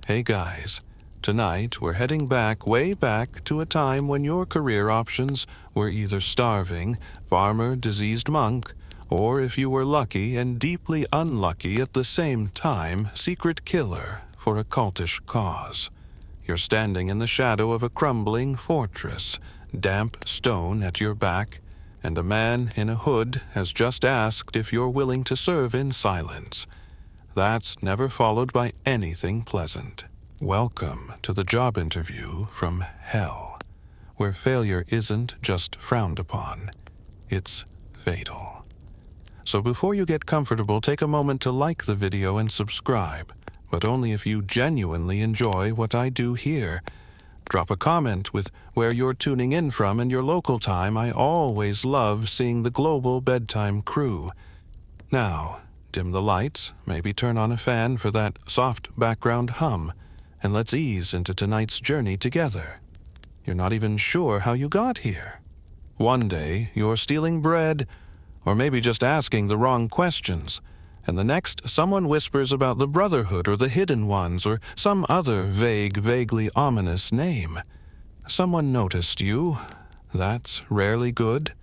Hey guys, tonight we're heading back, way back, to a time when your career options were either starving, farmer, diseased monk, or if you were lucky and deeply unlucky at the same time, secret killer for a cultish cause. You're standing in the shadow of a crumbling fortress, damp stone at your back, and a man in a hood has just asked if you're willing to serve in silence. That's never followed by anything pleasant. Welcome to the job interview from hell, where failure isn't just frowned upon, it's fatal. So before you get comfortable, take a moment to like the video and subscribe, but only if you genuinely enjoy what I do here. Drop a comment with where you're tuning in from and your local time. I always love seeing the global bedtime crew. Now, dim the lights, maybe turn on a fan for that soft background hum, and let's ease into tonight's journey together. You're not even sure how you got here. One day, you're stealing bread, or maybe just asking the wrong questions, and the next, someone whispers about the Brotherhood or the Hidden Ones or some other vague, vaguely ominous name. Someone noticed you. That's rarely good.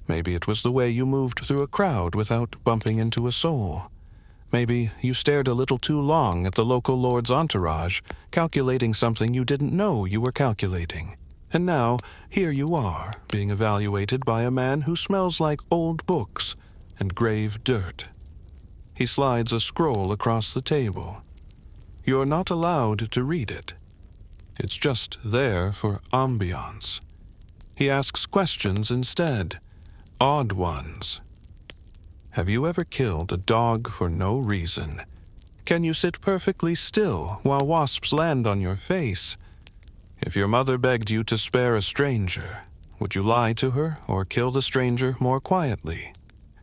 Maybe it was the way you moved through a crowd without bumping into a soul. Maybe you stared a little too long at the local lord's entourage, calculating something you didn't know you were calculating. And now, here you are, being evaluated by a man who smells like old books and grave dirt. He slides a scroll across the table. You're not allowed to read it. It's just there for ambiance. He asks questions instead. Odd ones. Have you ever killed a dog for no reason? Can you sit perfectly still while wasps land on your face? If your mother begged you to spare a stranger, would you lie to her or kill the stranger more quietly?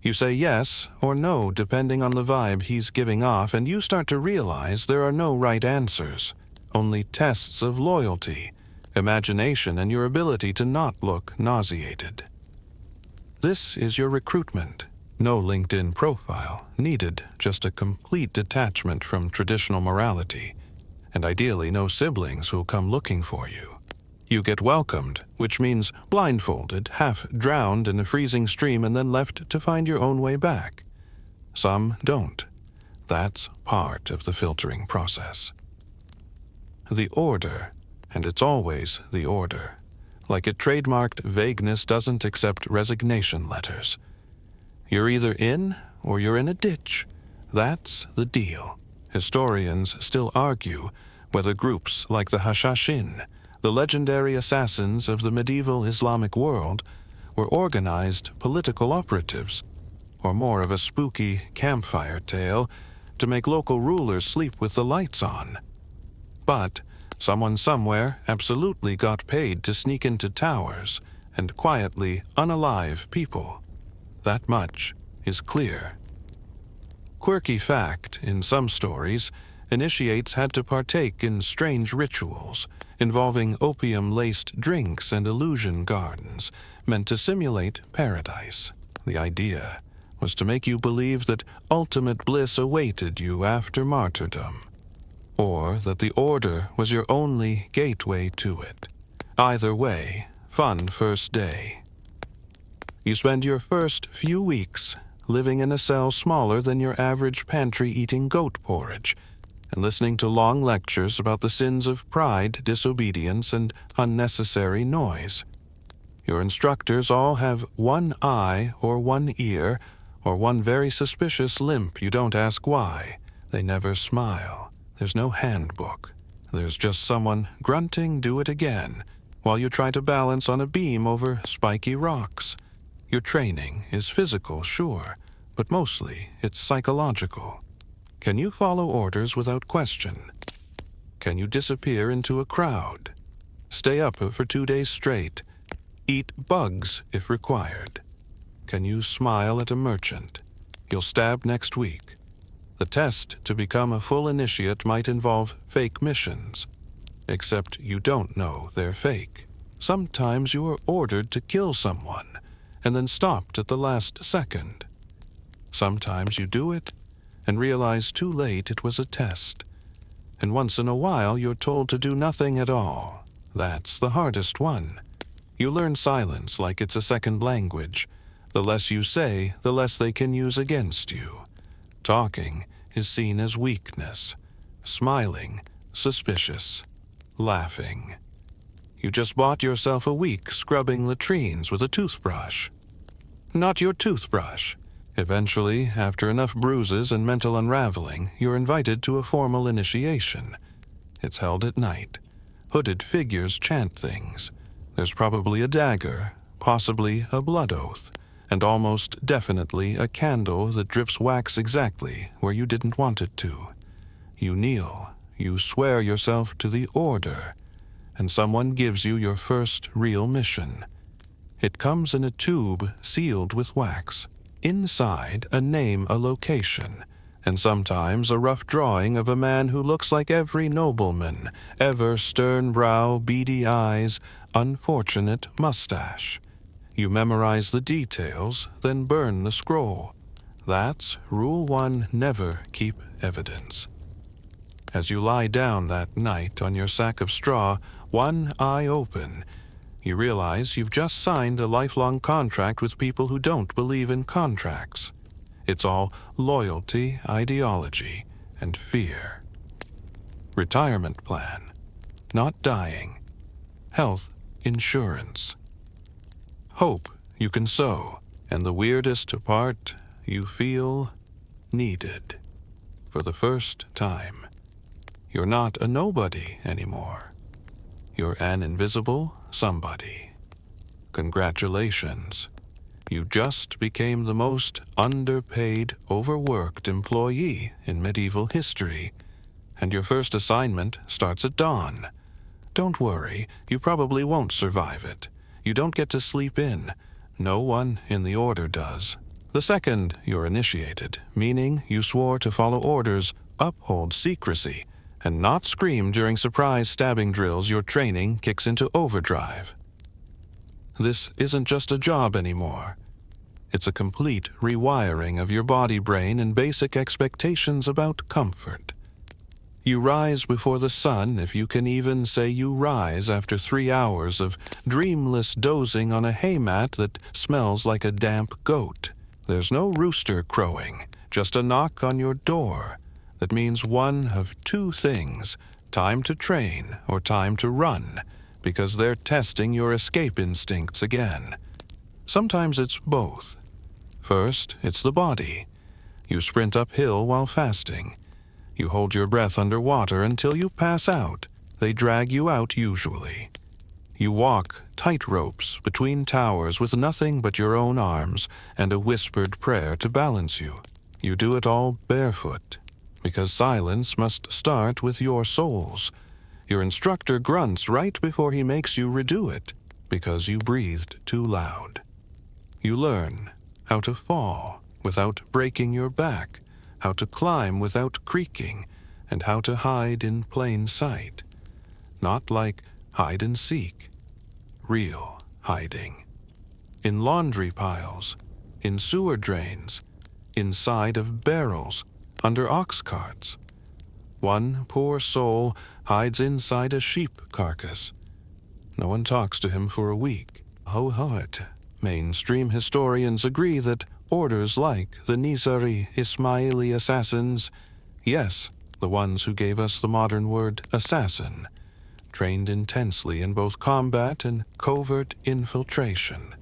You say yes or no depending on the vibe he's giving off, and you start to realize there are no right answers, only tests of loyalty, imagination, and your ability to not look nauseated. This is your recruitment. No LinkedIn profile needed, just a complete detachment from traditional morality, and ideally no siblings who'll come looking for you. You get welcomed, which means blindfolded, half drowned in a freezing stream and then left to find your own way back. Some don't. That's part of the filtering process. The order, and it's always the order. Like it trademarked, vagueness doesn't accept resignation letters. You're either in or you're in a ditch. That's the deal. Historians still argue whether groups like the Hashashin, the legendary assassins of the medieval Islamic world, were organized political operatives, or more of a spooky campfire tale to make local rulers sleep with the lights on. But someone somewhere absolutely got paid to sneak into towers and quietly unalive people. That much is clear. Quirky fact, in some stories, initiates had to partake in strange rituals involving opium-laced drinks and illusion gardens meant to simulate paradise. The idea was to make you believe that ultimate bliss awaited you after martyrdom, or that the order was your only gateway to it. Either way, fun first day. You spend your first few weeks living in a cell smaller than your average pantry eating goat porridge, and listening to long lectures about the sins of pride, disobedience, and unnecessary noise. Your instructors all have one eye or one ear, or one very suspicious limp you don't ask why. They never smile. There's no handbook. There's just someone grunting, "Do it again," while you try to balance on a beam over spiky rocks. Your training is physical, sure, but mostly it's psychological. Can you follow orders without question? Can you disappear into a crowd? Stay up for 2 days straight? Eat bugs if required? Can you smile at a merchant? You'll stab next week. The test to become a full initiate might involve fake missions, except you don't know they're fake. Sometimes you are ordered to kill someone and then stopped at the last second. Sometimes you do it and realize too late it was a test. and once in a while you're told to do nothing at all. That's the hardest one. You learn silence like it's a second language. The less you say, the less they can use against you. Talking is seen as weakness. Smiling, suspicious. Laughing. You just bought yourself a week scrubbing latrines with a toothbrush. Not your toothbrush. Eventually, after enough bruises and mental unraveling, you're invited to a formal initiation. It's held at night. Hooded figures chant things. There's probably a dagger, possibly a blood oath, and almost definitely a candle that drips wax exactly where you didn't want it to. You kneel, you swear yourself to the order, and someone gives you your first real mission. It comes in a tube sealed with wax. Inside, a name, a location, and sometimes a rough drawing of a man who looks like every nobleman, ever stern brow, beady eyes, unfortunate mustache. You memorize the details, then burn the scroll. That's Rule 1, never keep evidence. As you lie down that night on your sack of straw, one eye open, you realize you've just signed a lifelong contract with people who don't believe in contracts. It's all loyalty, ideology, and fear. Retirement plan. Not dying. Health insurance. Hope you can sow, and the weirdest part, you feel needed. For the first time. You're not a nobody anymore. You're an invisible somebody. Congratulations. You just became the most underpaid, overworked employee in medieval history, and your first assignment starts at dawn. Don't worry, you probably won't survive it. You don't get to sleep in. No one in the order does. The second you're initiated, meaning you swore to follow orders, uphold secrecy, and not scream during surprise stabbing drills, your training kicks into overdrive. This isn't just a job anymore. It's a complete rewiring of your body, brain, and basic expectations about comfort. You rise before the sun, if you can even say you rise after 3 hours of dreamless dozing on a haymat that smells like a damp goat. There's no rooster crowing, just a knock on your door. That means one of two things, time to train or time to run, because they're testing your escape instincts again. Sometimes it's both. First, it's the body. You sprint uphill while fasting. You hold your breath underwater until you pass out. They drag you out usually. You walk tight ropes between towers with nothing but your own arms and a whispered prayer to balance you. You do it all barefoot. Because silence must start with your souls. Your instructor grunts right before he makes you redo it, because you breathed too loud. You learn how to fall without breaking your back, how to climb without creaking, and how to hide in plain sight. Not like hide and seek. Real hiding. In laundry piles, in sewer drains, inside of barrels, under ox carts. One poor soul hides inside a sheep carcass. No one talks to him for a week. Ho-ho-it. Mainstream historians agree that orders like the Nizari Ismaili assassins, yes, the ones who gave us the modern word assassin, trained intensely in both combat and covert infiltration.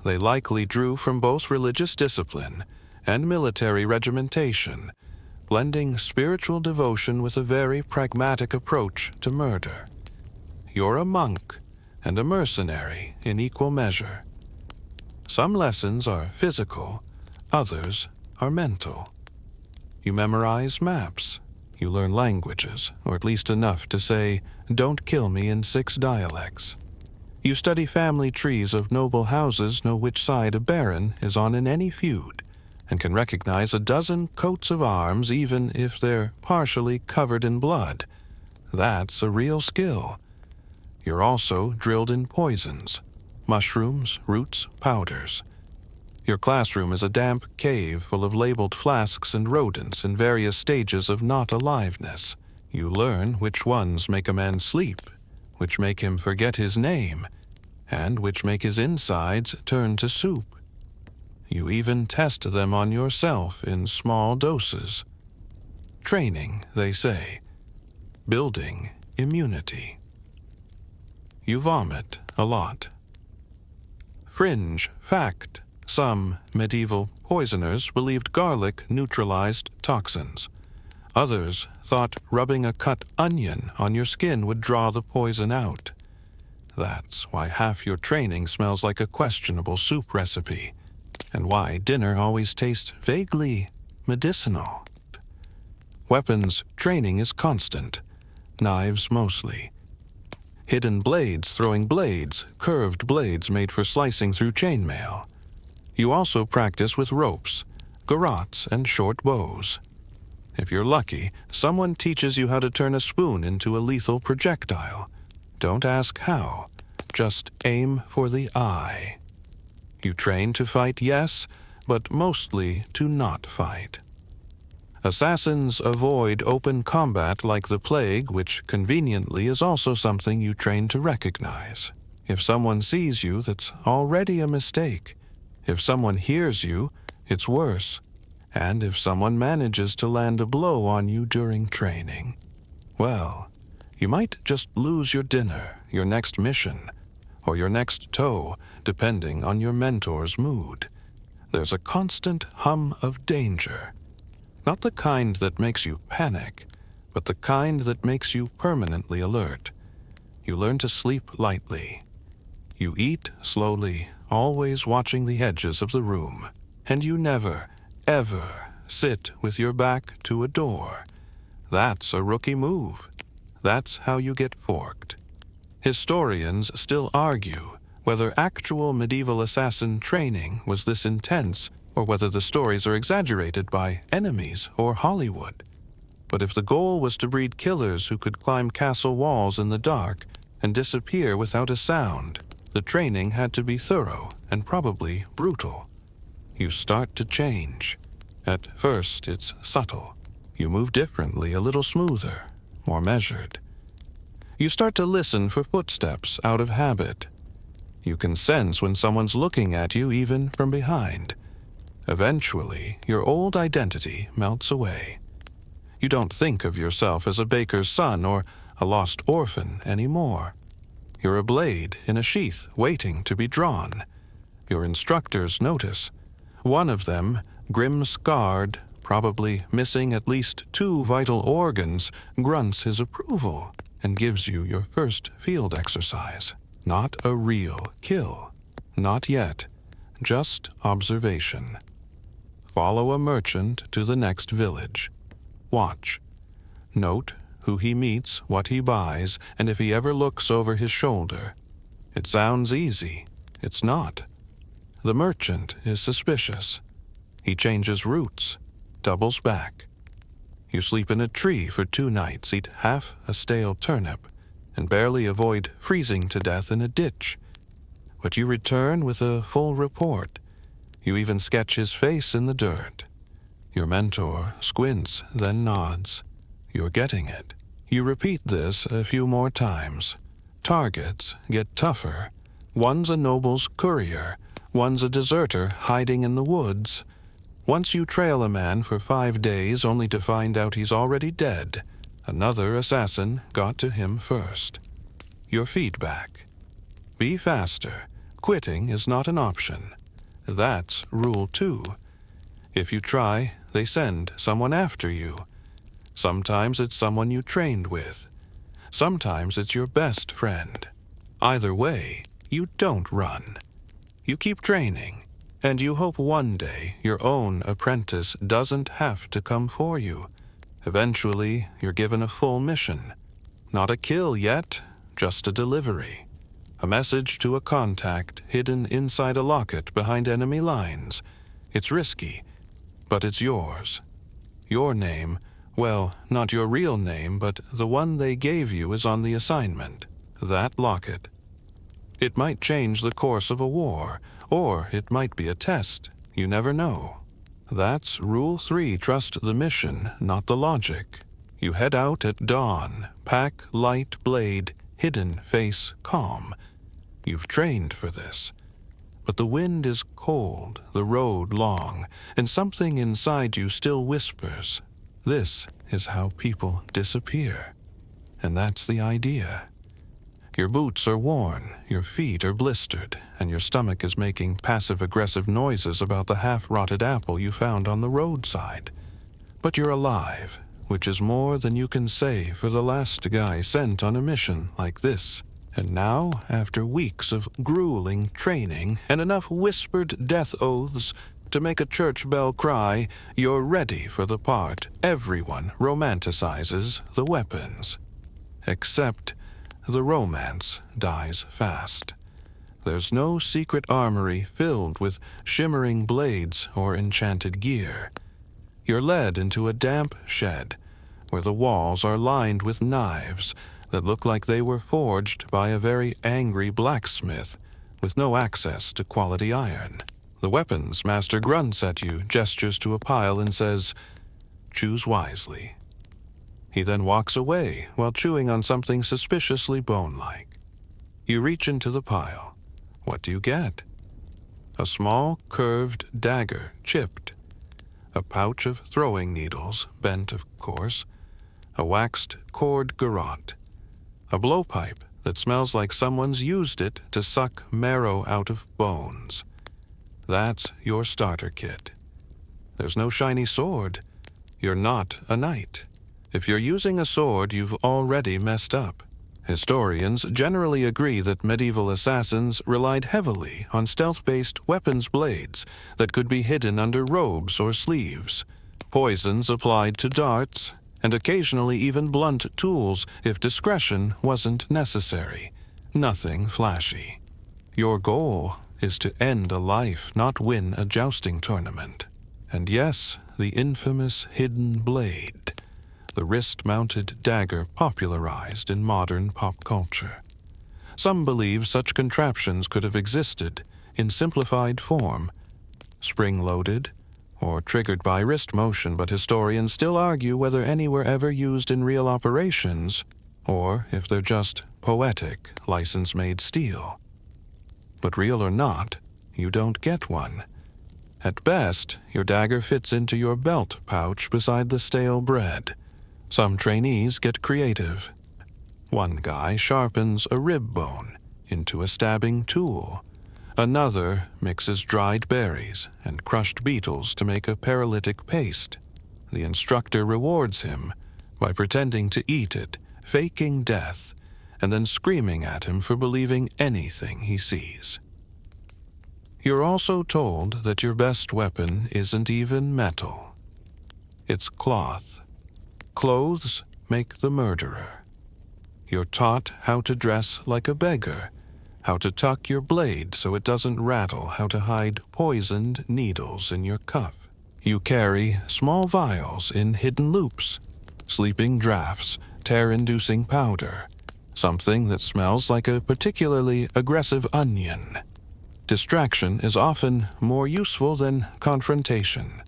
They likely drew from both religious discipline and military regimentation, blending spiritual devotion with a very pragmatic approach to murder. You're a monk and a mercenary in equal measure. Some lessons are physical, others are mental. You memorize maps. You learn languages, or at least enough to say, "Don't kill me" in 6 dialects. You study family trees of noble houses, know which side a baron is on in any feud, and can recognize a dozen coats of arms even if they're partially covered in blood. That's a real skill. You're also drilled in poisons, mushrooms, roots, powders. Your classroom is a damp cave full of labeled flasks and rodents in various stages of not aliveness. You learn which ones make a man sleep, which make him forget his name, and which make his insides turn to soup. You even test them on yourself in small doses. Training, they say. Building immunity. You vomit a lot. Fringe fact: some medieval poisoners believed garlic neutralized toxins. Others thought rubbing a cut onion on your skin would draw the poison out. That's why half your training smells like a questionable soup recipe, and why dinner always tastes vaguely medicinal. Weapons training is constant, knives mostly. Hidden blades throwing blades, curved blades made for slicing through chainmail. You also practice with ropes, garrots, and short bows. If you're lucky, someone teaches you how to turn a spoon into a lethal projectile. Don't ask how, just aim for the eye. You train to fight, yes, but mostly to not fight. Assassins avoid open combat like the plague, which conveniently is also something you train to recognize. If someone sees you, that's already a mistake. If someone hears you, it's worse. And if someone manages to land a blow on you during training, well, you might just lose your dinner, your next mission, or your next toe, depending on your mentor's mood. There's a constant hum of danger. Not the kind that makes you panic, but the kind that makes you permanently alert. You learn to sleep lightly. You eat slowly, always watching the edges of the room. And you never, ever sit with your back to a door. That's a rookie move. That's how you get forked. Historians still argue whether actual medieval assassin training was this intense, or whether the stories are exaggerated by enemies or Hollywood. But if the goal was to breed killers who could climb castle walls in the dark and disappear without a sound, the training had to be thorough and probably brutal. You start to change. At first, it's subtle. You move differently, a little smoother, more measured. You start to listen for footsteps out of habit. You can sense when someone's looking at you even from behind. Eventually, your old identity melts away. You don't think of yourself as a baker's son or a lost orphan anymore. You're a blade in a sheath waiting to be drawn. Your instructors notice. One of them, grim-scarred, probably missing at least 2 vital organs, grunts his approval and gives you your first field exercise. Not a real kill. Not yet. Just observation. Follow a merchant to the next village. Watch. Note who he meets, what he buys, and if he ever looks over his shoulder. It sounds easy. It's not. The merchant is suspicious. He changes routes, doubles back. You sleep in a tree for 2 nights, eat half a stale turnip, and barely avoid freezing to death in a ditch. But you return with a full report. You even sketch his face in the dirt. Your mentor squints, then nods. You're getting it. You repeat this a few more times. Targets get tougher. One's a noble's courier. One's a deserter hiding in the woods. Once you trail a man for 5 days only to find out he's already dead. Another assassin got to him first. Your feedback. Be faster. Quitting is not an option. That's rule 2. If you try, they send someone after you. Sometimes it's someone you trained with. Sometimes it's your best friend. Either way, you don't run. You keep training, and you hope one day your own apprentice doesn't have to come for you. Eventually, you're given a full mission. Not a kill yet, just a delivery. A message to a contact hidden inside a locket behind enemy lines. It's risky, but it's yours. Your name, well, not your real name, but the one they gave you is on the assignment. That locket. It might change the course of a war, or it might be a test. You never know. That's Rule 3, trust the mission, not the logic. You head out at dawn, pack light blade, hidden, face calm. You've trained for this. But the wind is cold, the road long, and something inside you still whispers, this is how people disappear. And that's the idea. Your boots are worn, your feet are blistered, and your stomach is making passive-aggressive noises about the half-rotted apple you found on the roadside. But you're alive, which is more than you can say for the last guy sent on a mission like this. And now, after weeks of grueling training and enough whispered death oaths to make a church bell cry, you're ready for the part everyone romanticizes the weapons. Except the romance dies fast. There's no secret armory filled with shimmering blades or enchanted gear. You're led into a damp shed where the walls are lined with knives that look like they were forged by a very angry blacksmith with no access to quality iron. The weapons master grunts at you, gestures to a pile, and says, "Choose wisely." He then walks away while chewing on something suspiciously bone-like. You reach into the pile. What do you get? A small, curved dagger, chipped. A pouch of throwing needles, bent of course. A waxed cord garrote. A blowpipe that smells like someone's used it to suck marrow out of bones. That's your starter kit. There's no shiny sword. You're not a knight. If you're using a sword, you've already messed up. Historians generally agree that medieval assassins relied heavily on stealth-based weapons blades that could be hidden under robes or sleeves, poisons applied to darts, and occasionally even blunt tools if discretion wasn't necessary. Nothing flashy. Your goal is to end a life, not win a jousting tournament. And yes, the infamous hidden blade, the wrist-mounted dagger popularized in modern pop culture. Some believe such contraptions could have existed in simplified form, spring-loaded, or triggered by wrist motion, but historians still argue whether any were ever used in real operations, or if they're just poetic, license-made steel. But real or not, you don't get one. At best, your dagger fits into your belt pouch beside the stale bread. Some trainees get creative. One guy sharpens a rib bone into a stabbing tool. Another mixes dried berries and crushed beetles to make a paralytic paste. The instructor rewards him by pretending to eat it, faking death, and then screaming at him for believing anything he sees. You're also told that your best weapon isn't even metal. It's cloth. Clothes make the murderer. You're taught how to dress like a beggar, how to tuck your blade so it doesn't rattle, how to hide poisoned needles in your cuff. You carry small vials in hidden loops, sleeping draughts, tear-inducing powder, something that smells like a particularly aggressive onion. Distraction is often more useful than confrontation.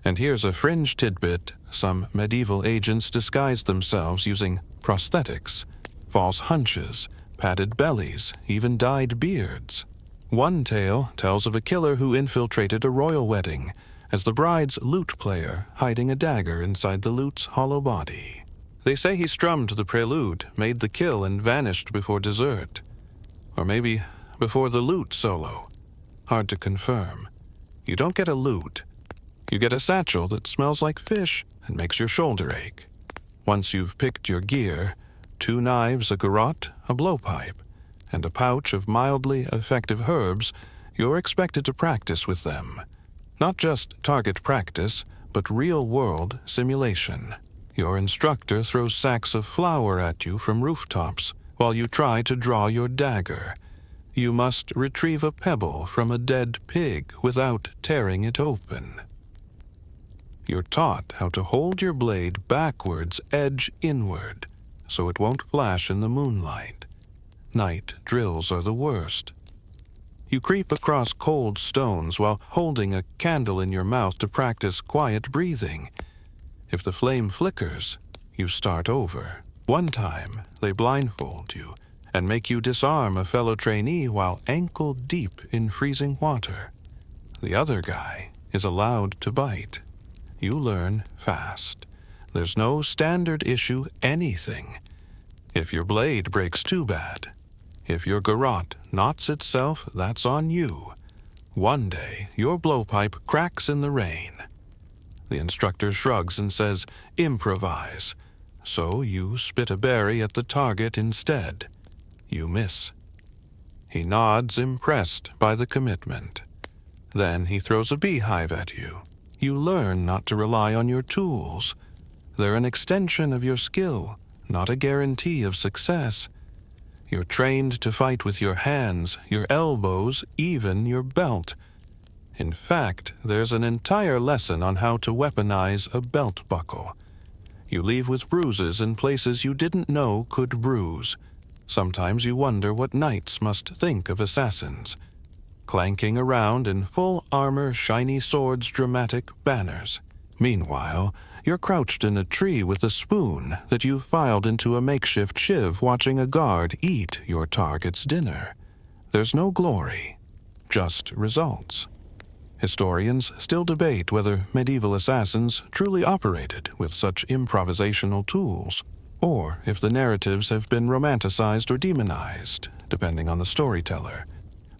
And here's a fringe tidbit: some medieval agents disguised themselves using prosthetics, false hunches, padded bellies, even dyed beards. One tale tells of a killer who infiltrated a royal wedding as the bride's lute player, hiding a dagger inside the lute's hollow body. They say he strummed the prelude, made the kill, and vanished before dessert. Or maybe before the lute solo. Hard to confirm. You don't get a lute. You get a satchel that smells like fish and makes your shoulder ache. Once you've picked your gear, 2 knives, a garrote, a blowpipe, and a pouch of mildly effective herbs, you're expected to practice with them. Not just target practice, but real-world simulation. Your instructor throws sacks of flour at you from rooftops while you try to draw your dagger. You must retrieve a pebble from a dead pig without tearing it open. You're taught how to hold your blade backwards, edge inward, so it won't flash in the moonlight. Night drills are the worst. You creep across cold stones while holding a candle in your mouth to practice quiet breathing. If the flame flickers, you start over. One time, they blindfold you and make you disarm a fellow trainee while ankle-deep in freezing water. The other guy is allowed to bite. You learn fast. There's no standard issue anything. If your blade breaks too bad, if your garrote knots itself, that's on you. One day, your blowpipe cracks in the rain. The instructor shrugs and says, improvise. So you spit a berry at the target instead. You miss. He nods, impressed by the commitment. Then he throws a beehive at you. You learn not to rely on your tools. They're an extension of your skill, not a guarantee of success. You're trained to fight with your hands, your elbows, even your belt. In fact, there's an entire lesson on how to weaponize a belt buckle. You leave with bruises in places you didn't know could bruise. Sometimes you wonder what knights must think of assassins. Clanking around in full armor, shiny swords, dramatic banners. Meanwhile, you're crouched in a tree with a spoon that you filed into a makeshift shiv watching a guard eat your target's dinner. There's no glory, just results. Historians still debate whether medieval assassins truly operated with such improvisational tools, or if the narratives have been romanticized or demonized, depending on the storyteller.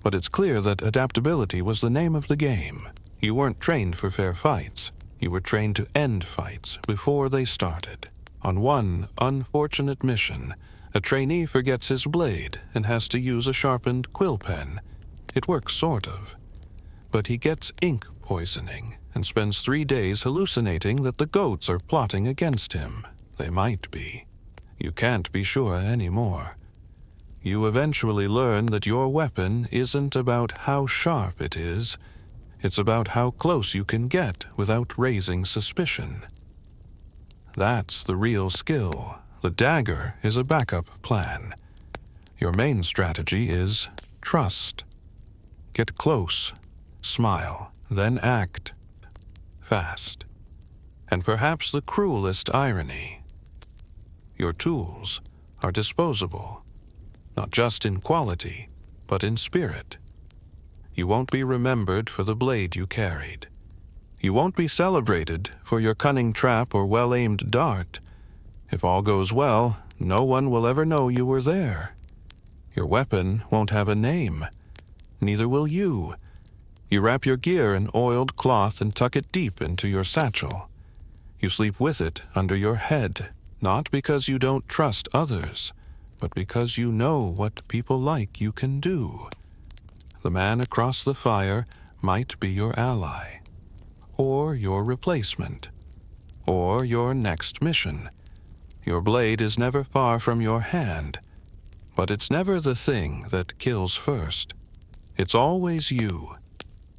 But it's clear that adaptability was the name of the game. You weren't trained for fair fights. You were trained to end fights before they started. On one unfortunate mission, a trainee forgets his blade and has to use a sharpened quill pen. It works sort of. But he gets ink poisoning and spends 3 days hallucinating that the goats are plotting against him. They might be. You can't be sure anymore. You eventually learn that your weapon isn't about how sharp it is. It's about how close you can get without raising suspicion. That's the real skill. The dagger is a backup plan. Your main strategy is trust. Get close, smile, then act. Fast. And perhaps the cruelest irony. Your tools are disposable. Not just in quality, but in spirit. You won't be remembered for the blade you carried. You won't be celebrated for your cunning trap or well-aimed dart. If all goes well, no one will ever know you were there. Your weapon won't have a name. Neither will you. You wrap your gear in oiled cloth and tuck it deep into your satchel. You sleep with it under your head, not because you don't trust others, but because you know what people like you can do. The man across the fire might be your ally, or your replacement, or your next mission. Your blade is never far from your hand, but it's never the thing that kills first. It's always you.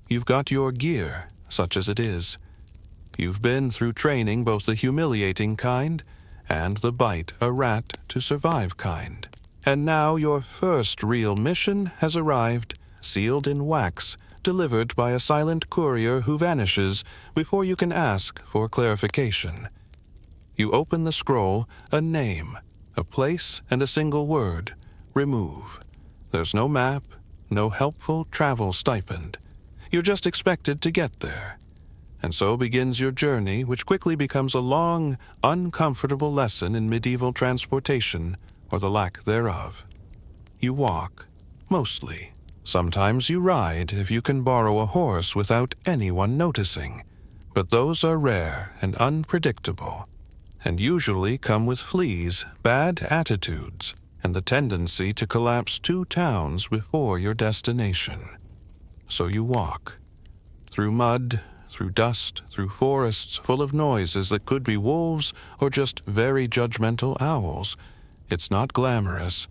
You've got your gear, such as it is. You've been through training, both the humiliating kind and the bite a rat to survive kind. And now your first real mission has arrived, sealed in wax, delivered by a silent courier who vanishes before you can ask for clarification. You open the scroll, a name, a place, and a single word: remove. There's no map, no helpful travel stipend. You're just expected to get there. And so begins your journey, which quickly becomes a long, uncomfortable lesson in medieval transportation, or the lack thereof. You walk, mostly. Sometimes you ride if you can borrow a horse without anyone noticing. But those are rare and unpredictable, and usually come with fleas, bad attitudes, and the tendency to collapse 2 towns before your destination. So you walk. Through mud, through dust, through forests full of noises that could be wolves or just very judgmental owls. It's not glamorous.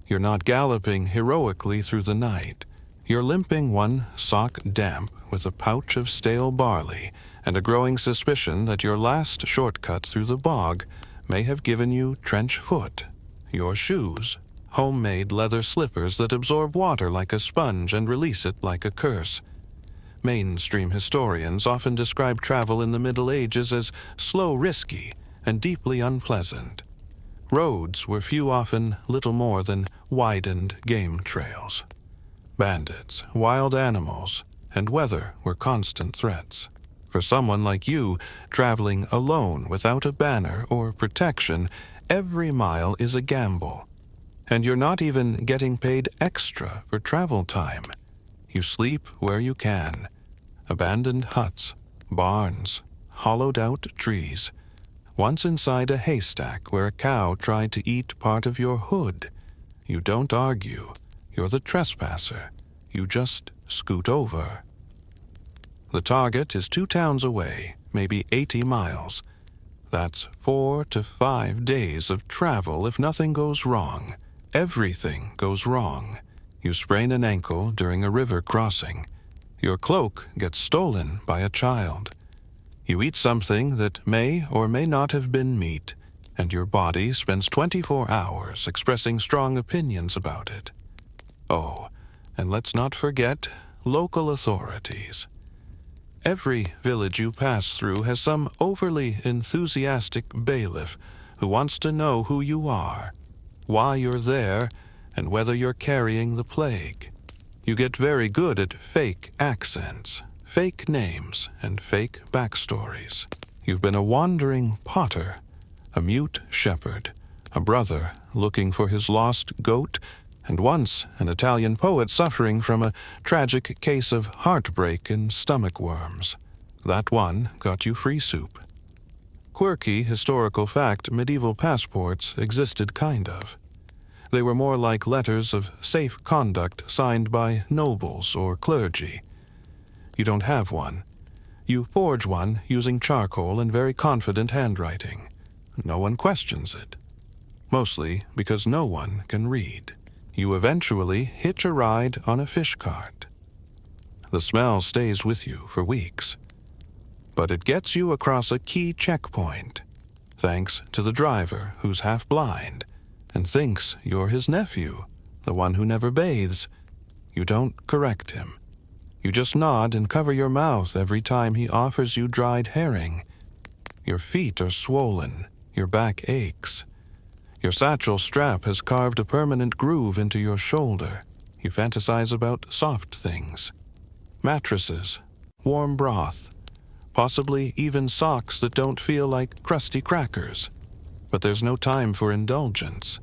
You're not galloping heroically through the night. You're limping one sock damp with a pouch of stale barley and a growing suspicion that your last shortcut through the bog may have given you trench foot. Your shoes, homemade leather slippers that absorb water like a sponge and release it like a curse. Mainstream historians often describe travel in the Middle Ages as slow, risky, and deeply unpleasant. Roads were few, often little more than widened game trails. Bandits, wild animals, and weather were constant threats. For someone like you, traveling alone without a banner or protection, every mile is a gamble. And you're not even getting paid extra for travel time. You sleep where you can. Abandoned huts, barns, hollowed-out trees. Once inside a haystack where a cow tried to eat part of your hood. You don't argue. You're the trespasser. You just scoot over. The target is 2 towns away, maybe 80 miles. That's 4 to 5 days of travel if nothing goes wrong. Everything goes wrong. You sprain an ankle during a river crossing. Your cloak gets stolen by a child. You eat something that may or may not have been meat, and your body spends 24 hours expressing strong opinions about it. Oh, and let's not forget local authorities. Every village you pass through has some overly enthusiastic bailiff who wants to know who you are, why you're there, and whether you're carrying the plague. You get very good at fake accents, fake names, and fake backstories. You've been a wandering potter, a mute shepherd, a brother looking for his lost goat, and once an Italian poet suffering from a tragic case of heartbreak and stomach worms. That one got you free soup. Quirky historical fact, medieval passports existed kind of. They were more like letters of safe conduct signed by nobles or clergy. You don't have one. You forge one using charcoal and very confident handwriting. No one questions it. Mostly because no one can read. You eventually hitch a ride on a fish cart. The smell stays with you for weeks. But it gets you across a key checkpoint, thanks to the driver who's half blind and thinks you're his nephew, the one who never bathes. You don't correct him. You just nod and cover your mouth every time he offers you dried herring. Your feet are swollen, your back aches. Your satchel strap has carved a permanent groove into your shoulder. You fantasize about soft things. Mattresses, warm broth, possibly even socks that don't feel like crusty crackers. But there's no time for indulgence.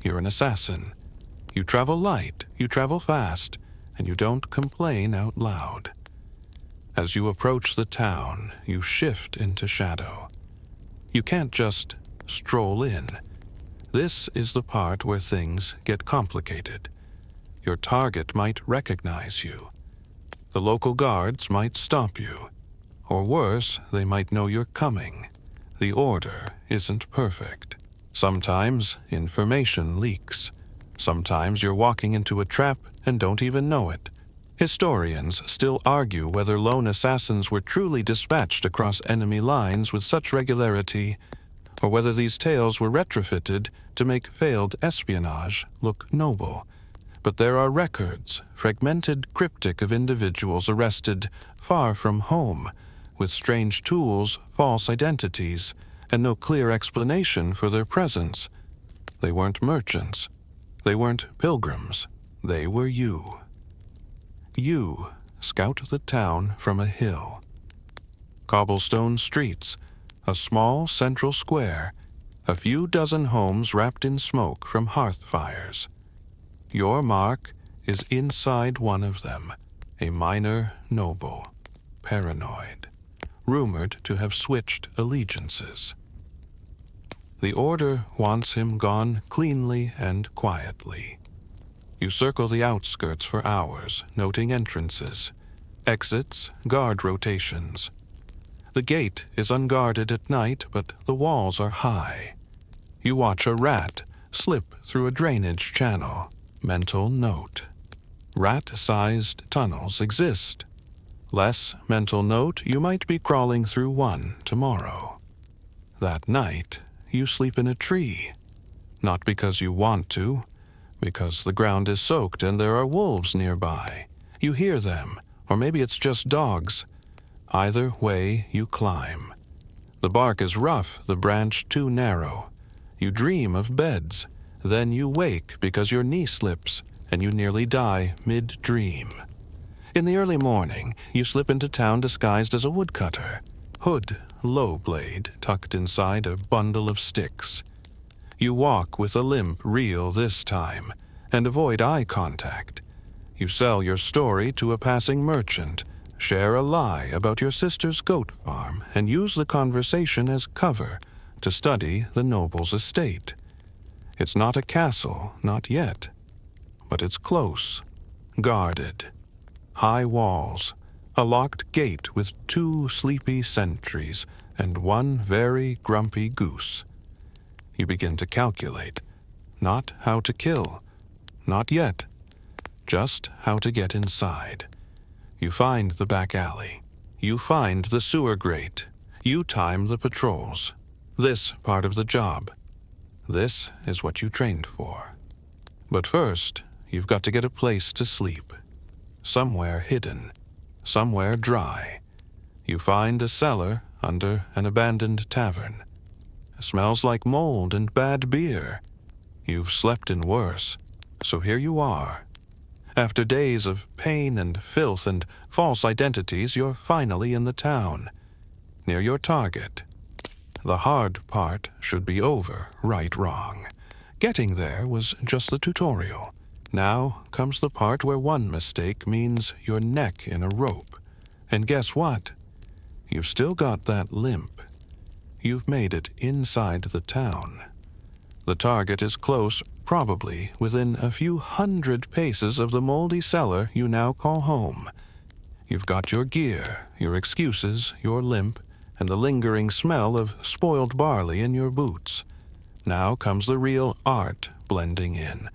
You're an assassin. You travel light, you travel fast, and you don't complain out loud. As you approach the town, you shift into shadow. You can't just stroll in. This is the part where things get complicated. Your target might recognize you. The local guards might stop you. Or worse, they might know you're coming. The order isn't perfect. Sometimes information leaks. Sometimes you're walking into a trap and don't even know it. Historians still argue whether lone assassins were truly dispatched across enemy lines with such regularity, or whether these tales were retrofitted to make failed espionage look noble. But there are records, fragmented cryptic of individuals arrested far from home, with strange tools, false identities, and no clear explanation for their presence. They weren't merchants. They weren't pilgrims. They were you. You scout the town from a hill. Cobblestone streets, a small central square, a few dozen homes wrapped in smoke from hearth fires. Your mark is inside one of them, a minor noble, paranoid, rumored to have switched allegiances. The order wants him gone cleanly and quietly. You circle the outskirts for hours, noting entrances, exits, guard rotations. The gate is unguarded at night, but the walls are high. You watch a rat slip through a drainage channel. Mental note. Rat-sized tunnels exist. Less mental note, you might be crawling through one tomorrow. That night, you sleep in a tree. Not because you want to, because the ground is soaked and there are wolves nearby. You hear them, or maybe it's just dogs. Either way, you climb. The bark is rough, the branch too narrow. You dream of beds. Then you wake because your knee slips, and you nearly die mid-dream. In the early morning, you slip into town disguised as a woodcutter, hood, low blade, tucked inside a bundle of sticks. You walk with a limp real this time, and avoid eye contact. You sell your story to a passing merchant, share a lie about your sister's goat farm, and use the conversation as cover to study the noble's estate. It's not a castle, not yet, but it's close, guarded. High walls, a locked gate with 2 sleepy sentries, and 1 very grumpy goose. You begin to calculate, not how to kill, not yet, just how to get inside. You find the back alley. You find the sewer grate. You time the patrols. This part of the job. This is what you trained for. But first, you've got to get a place to sleep. Somewhere hidden. Somewhere dry. You find a cellar under an abandoned tavern. It smells like mold and bad beer. You've slept in worse, so here you are. After days of pain and filth and false identities, you're finally in the town, near your target. The hard part should be over, right, wrong. Getting there was just the tutorial. Now comes the part where one mistake means your neck in a rope. And guess what? You've still got that limp. You've made it inside the town. The target is close, probably within a few hundred paces of the moldy cellar you now call home. You've got your gear, your excuses, your limp, and the lingering smell of spoiled barley in your boots. Now comes the real art blending in.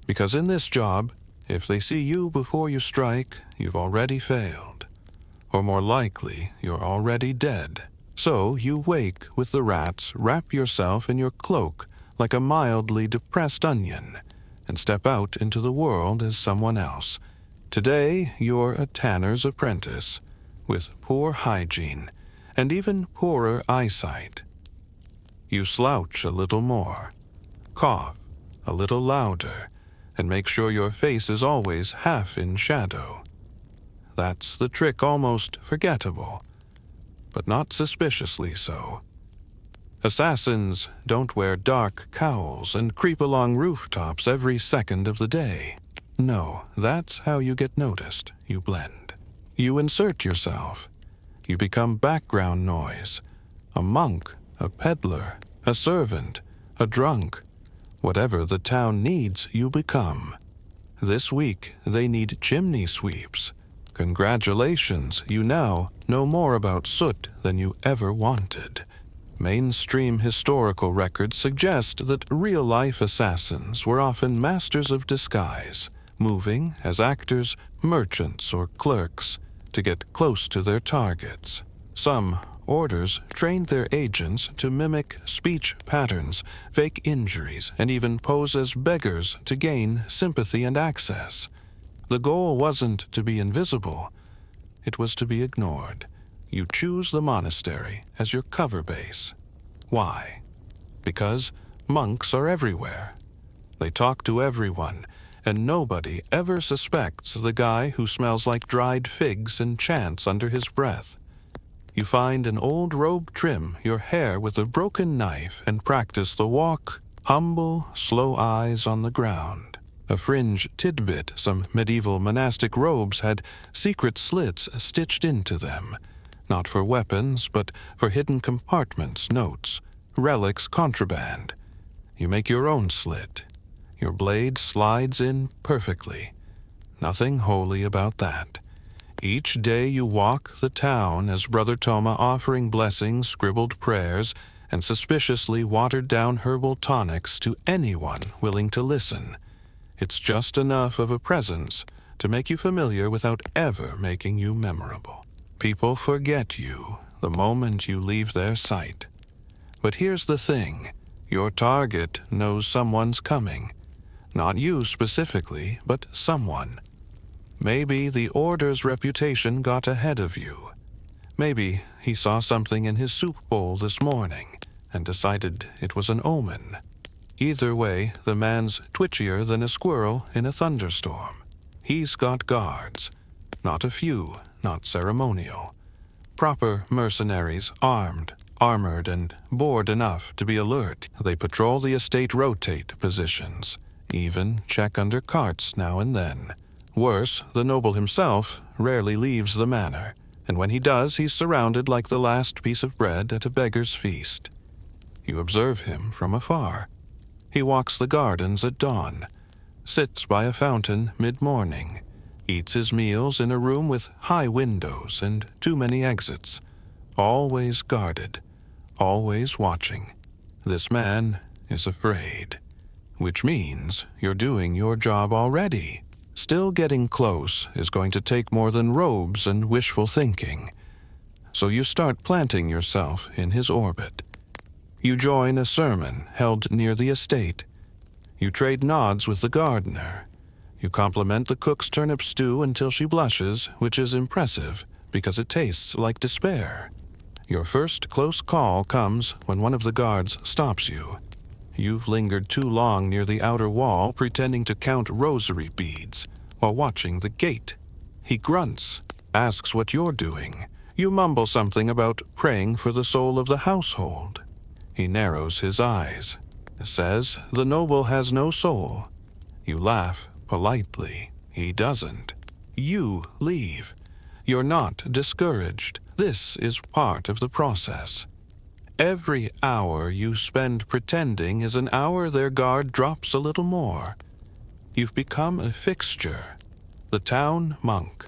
Because in this job, if they see you before you strike, you've already failed. Or more likely, you're already dead. So you wake with the rats, wrap yourself in your cloak like a mildly depressed onion, and step out into the world as someone else. Today, you're a tanner's apprentice, with poor hygiene, and even poorer eyesight. You slouch a little more, cough a little louder, and make sure your face is always half in shadow. That's the trick, almost forgettable, but not suspiciously so. Assassins don't wear dark cowls and creep along rooftops every second of the day. No, that's how you get noticed. You blend. You insert yourself. You become background noise. A monk, a peddler, a servant, a drunk. Whatever the town needs, you become. This week, they need chimney sweeps. Congratulations, you now know more about soot than you ever wanted. Mainstream historical records suggest that real-life assassins were often masters of disguise, moving as actors, merchants, or clerks to get close to their targets. Some orders trained their agents to mimic speech patterns, fake injuries, and even pose as beggars to gain sympathy and access. The goal wasn't to be invisible, it was to be ignored. You choose the monastery as your cover base. Why? Because monks are everywhere. They talk to everyone, and nobody ever suspects the guy who smells like dried figs and chants under his breath. You find an old robe, trim your hair with a broken knife, and practice the walk, humble, slow eyes on the ground. A fringe tidbit, some medieval monastic robes had secret slits stitched into them, not for weapons, but for hidden compartments, notes, relics, contraband. You make your own slit. Your blade slides in perfectly. Nothing holy about that. Each day you walk the town as Brother Toma, offering blessings, scribbled prayers, and suspiciously watered-down herbal tonics to anyone willing to listen. It's just enough of a presence to make you familiar without ever making you memorable. People forget you the moment you leave their sight. But here's the thing. Your target knows someone's coming. Not you specifically, but someone. Maybe the Order's reputation got ahead of you. Maybe he saw something in his soup bowl this morning and decided it was an omen. Either way, the man's twitchier than a squirrel in a thunderstorm. He's got guards. Not a few, not ceremonial. Proper mercenaries, armored, and bored enough to be alert. They patrol the estate, rotate positions, even check under carts now and then. Worse, the noble himself rarely leaves the manor, and when he does, he's surrounded like the last piece of bread at a beggar's feast. You observe him from afar. He walks the gardens at dawn, sits by a fountain mid-morning, eats his meals in a room with high windows and too many exits, always guarded, always watching. This man is afraid, which means you're doing your job already. Still getting close is going to take more than robes and wishful thinking. So you start planting yourself in his orbit. You join a sermon held near the estate. You trade nods with the gardener. You compliment the cook's turnip stew until she blushes, which is impressive because it tastes like despair. Your first close call comes when one of the guards stops you. You've lingered too long near the outer wall pretending to count rosary beads while watching the gate. He grunts, asks what you're doing. You mumble something about praying for the soul of the household. He narrows his eyes, says the noble has no soul. You laugh politely. He doesn't. You leave. You're not discouraged. This is part of the process. Every hour you spend pretending is an hour their guard drops a little more. You've become a fixture. The town monk,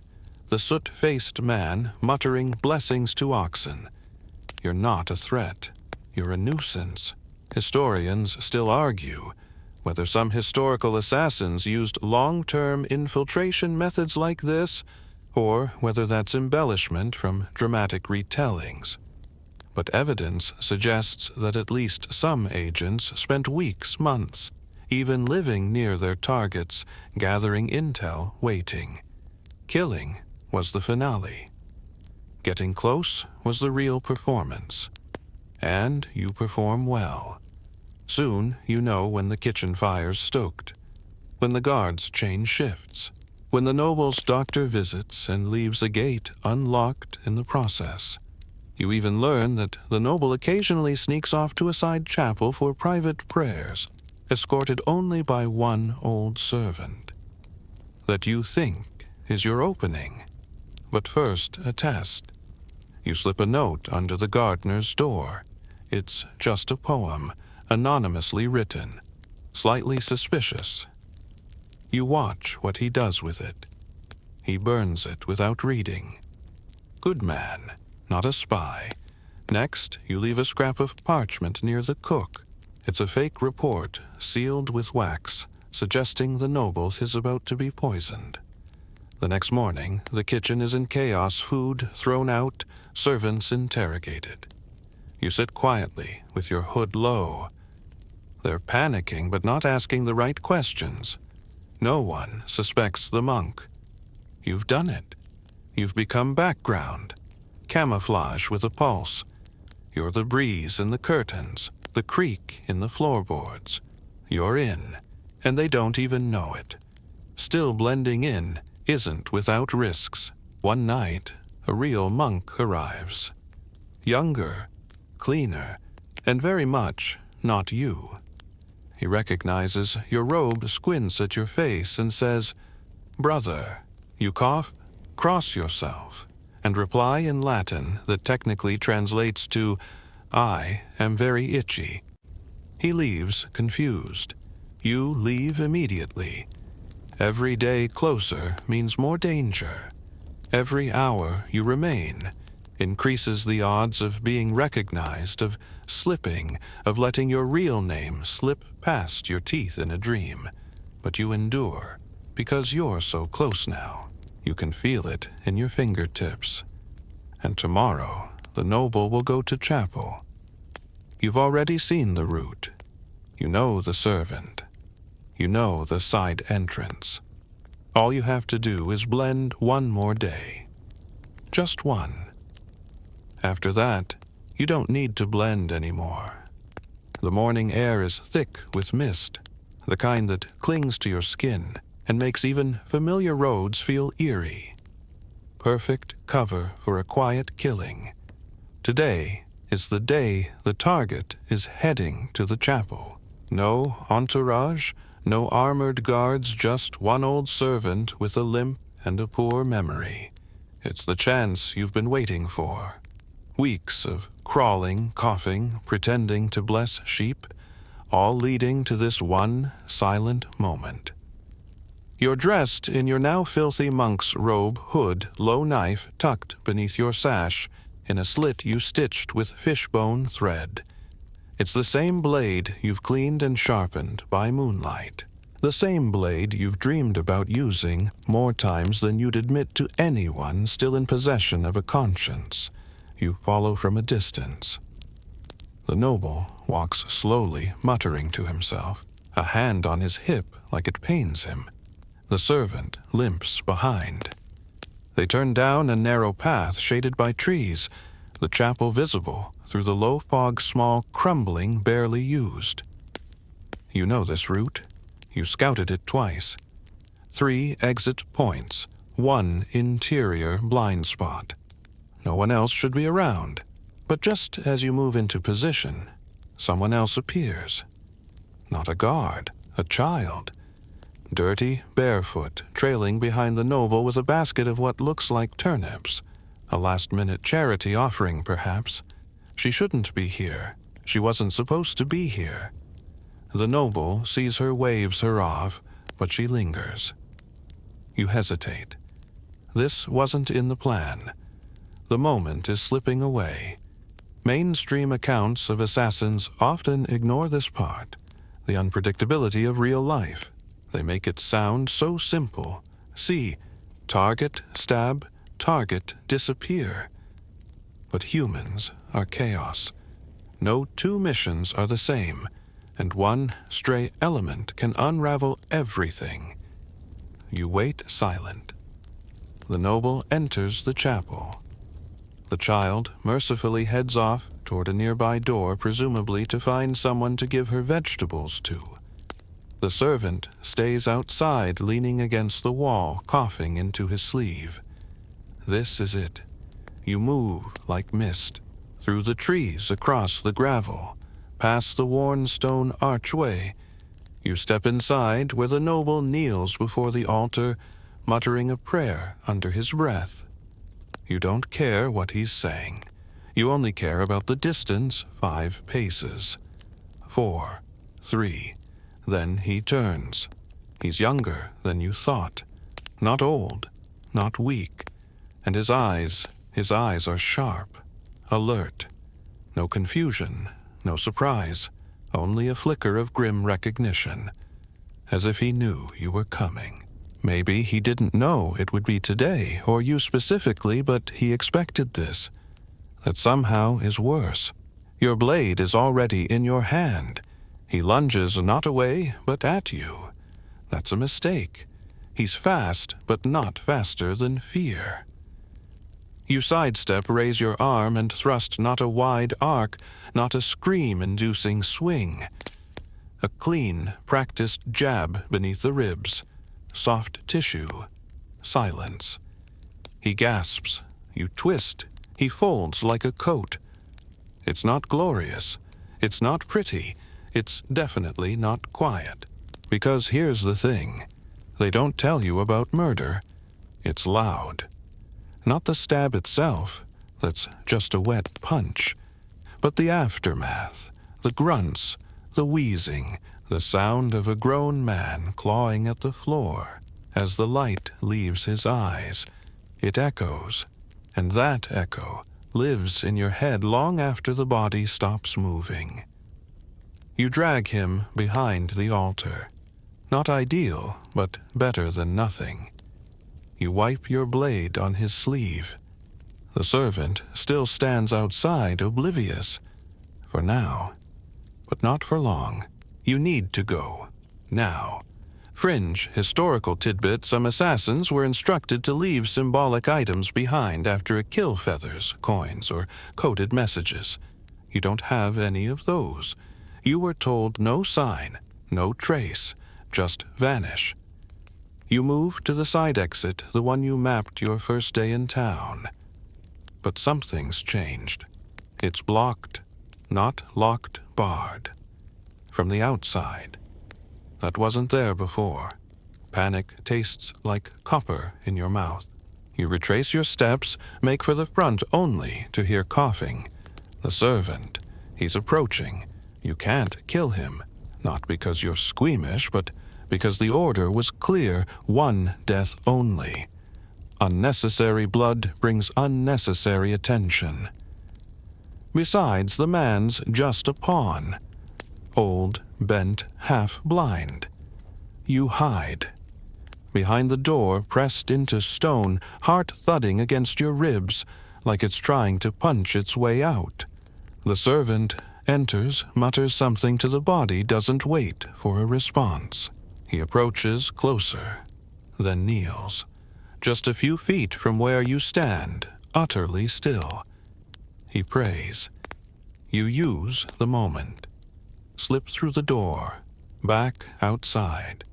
the soot-faced man muttering blessings to oxen. You're not a threat. You're a nuisance. Historians still argue whether some historical assassins used long-term infiltration methods like this, or whether that's embellishment from dramatic retellings. But evidence suggests that at least some agents spent weeks, months, even living near their targets, gathering intel, waiting. Killing was the finale. Getting close was the real performance. And you perform well. Soon you know when the kitchen fire's stoked, when the guards change shifts, when the noble's doctor visits and leaves a gate unlocked in the process. You even learn that the noble occasionally sneaks off to a side chapel for private prayers, escorted only by one old servant. That you think is your opening, but first a test. You slip a note under the gardener's door. It's just a poem, anonymously written, slightly suspicious. You watch what he does with it. He burns it without reading. Good man, not a spy. Next, you leave a scrap of parchment near the cook. It's a fake report, sealed with wax, suggesting the noble is about to be poisoned. The next morning, the kitchen is in chaos, food thrown out, servants interrogated. You sit quietly, with your hood low. They're panicking, but not asking the right questions. No one suspects the monk. You've done it. You've become background, camouflage with a pulse. You're the breeze in the curtains, the creak in the floorboards. You're in, and they don't even know it. Still blending in isn't without risks. One night, a real monk arrives. Younger, cleaner, and very much not you. He recognizes your robe, squints at your face, and says, "Brother." You cough, cross yourself, and reply in Latin that technically translates to, "I am very itchy." He leaves, confused. You leave immediately. Every day closer means more danger. Every hour you remain increases the odds of being recognized, of slipping, of letting your real name slip past your teeth in a dream. But you endure, because you're so close now. You can feel it in your fingertips. And tomorrow, the noble will go to chapel. You've already seen the route. You know the servant. You know the side entrance. All you have to do is blend one more day. Just one. After that, you don't need to blend anymore. The morning air is thick with mist, the kind that clings to your skin and makes even familiar roads feel eerie. Perfect cover for a quiet killing. Today is the day the target is heading to the chapel. No entourage, no armored guards, just one old servant with a limp and a poor memory. It's the chance you've been waiting for. Weeks of crawling, coughing, pretending to bless sheep, all leading to this one silent moment. You're dressed in your now filthy monk's robe, hood, low knife tucked beneath your sash, in a slit you stitched with fishbone thread. It's the same blade you've cleaned and sharpened by moonlight. The same blade you've dreamed about using more times than you'd admit to anyone still in possession of a conscience. You follow from a distance. The noble walks slowly, muttering to himself, a hand on his hip like it pains him. The servant limps behind. They turn down a narrow path shaded by trees, the chapel visible through the low fog, small, crumbling, barely used. You know this route. You scouted it twice. 3 exit points, 1 interior blind spot. No one else should be around, but just as you move into position, someone else appears. Not a guard, a child. Dirty, barefoot, trailing behind the noble with a basket of what looks like turnips. A last-minute charity offering, perhaps. She shouldn't be here. She wasn't supposed to be here. The noble sees her, waves her off, but she lingers. You hesitate. This wasn't in the plan. The moment is slipping away. Mainstream accounts of assassins often ignore this part, the unpredictability of real life. They make it sound so simple. See, target, stab, target, disappear. But humans are chaos. No 2 missions are the same, and one stray element can unravel everything. You wait silent. The noble enters the chapel. The child mercifully heads off toward a nearby door, presumably to find someone to give her vegetables to. The servant stays outside, leaning against the wall, coughing into his sleeve. This is it. You move like mist, through the trees, across the gravel, past the worn stone archway. You step inside where the noble kneels before the altar, muttering a prayer under his breath. You don't care what he's saying. You only care about the distance, 5 paces. 4, 3. Then he turns. He's younger than you thought. Not old, not weak. And his eyes are sharp, alert. No confusion, no surprise, only a flicker of grim recognition. As if he knew you were coming. Maybe he didn't know it would be today, or you specifically, but he expected this. That somehow is worse. Your blade is already in your hand. He lunges not away, but at you. That's a mistake. He's fast, but not faster than fear. You sidestep, raise your arm, and thrust not a wide arc, not a scream-inducing swing. A clean, practiced jab beneath the ribs. Soft tissue. Silence. He gasps. You twist. He folds like a coat. It's not glorious. It's not pretty. It's definitely not quiet. Because here's the thing. They don't tell you about murder. It's loud. Not the stab itself. That's just a wet punch. But the aftermath. The grunts. The wheezing. The sound of a grown man clawing at the floor. As the light leaves his eyes. It echoes. And that echo lives in your head long after the body stops moving. You drag him behind the altar. Not ideal, but better than nothing. You wipe your blade on his sleeve. The servant still stands outside, oblivious. For now. But not for long. You need to go. Now. Fringe historical tidbit: some assassins were instructed to leave symbolic items behind after a kill: feathers, coins, or coded messages. You don't have any of those. You were told no sign, no trace, just vanish. You move to the side exit, the one you mapped your first day in town. But something's changed. It's blocked, not locked, barred. From the outside. That wasn't there before. Panic tastes like copper in your mouth. You retrace your steps, make for the front only to hear coughing. The servant. He's approaching. You can't kill him. Not because you're squeamish, but because the order was clear: one death only. Unnecessary blood brings unnecessary attention. Besides, the man's just a pawn. Old, bent, half-blind. You hide. Behind the door, pressed into stone, heart thudding against your ribs, like it's trying to punch its way out. The servant enters, mutters something to the body, doesn't wait for a response. He approaches closer, then kneels, just a few feet from where you stand, utterly still. He prays. You use the moment. Slip through the door, back outside.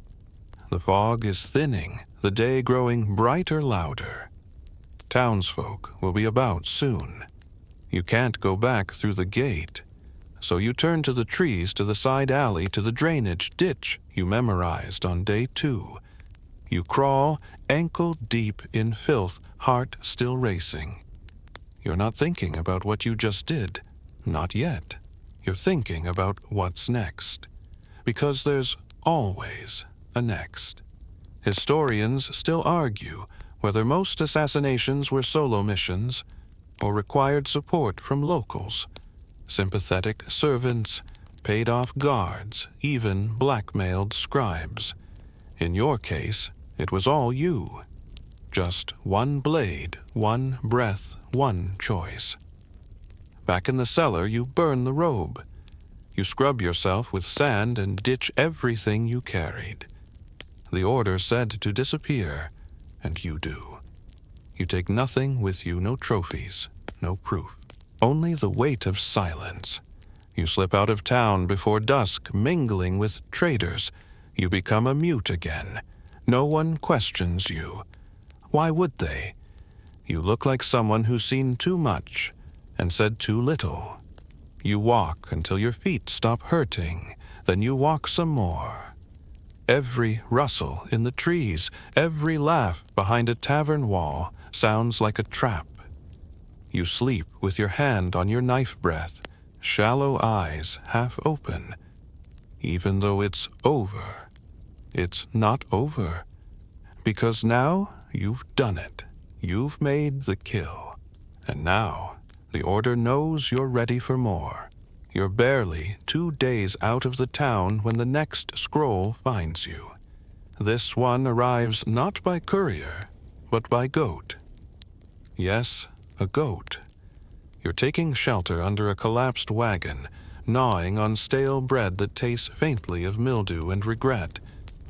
The fog is thinning, the day growing brighter, louder. Townsfolk will be about soon. You can't go back through the gate, so you turn to the trees, to the side alley, to the drainage ditch you memorized on day 2. You crawl, ankle deep in filth, heart still racing. You're not thinking about what you just did. Not yet. You're thinking about what's next. Because there's always a next. Historians still argue whether most assassinations were solo missions or required support from locals, sympathetic servants, paid-off guards, even blackmailed scribes. In your case, it was all you. Just one blade, one breath, one choice. Back in the cellar, you burn the robe. You scrub yourself with sand and ditch everything you carried. The order said to disappear, and you do. You take nothing with you, no trophies, no proof. Only the weight of silence. You slip out of town before dusk, mingling with traders. You become a mute again. No one questions you. Why would they? You look like someone who's seen too much and said too little. You walk until your feet stop hurting, then you walk some more. Every rustle in the trees, every laugh behind a tavern wall sounds like a trap. You sleep with your hand on your knife breath, shallow eyes half open. Even though it's over, it's not over. Because now you've done it. You've made the kill. And now the order knows you're ready for more. You're barely 2 days out of the town when the next scroll finds you. This one arrives not by courier, but by goat. Yes, a goat. You're taking shelter under a collapsed wagon, gnawing on stale bread that tastes faintly of mildew and regret,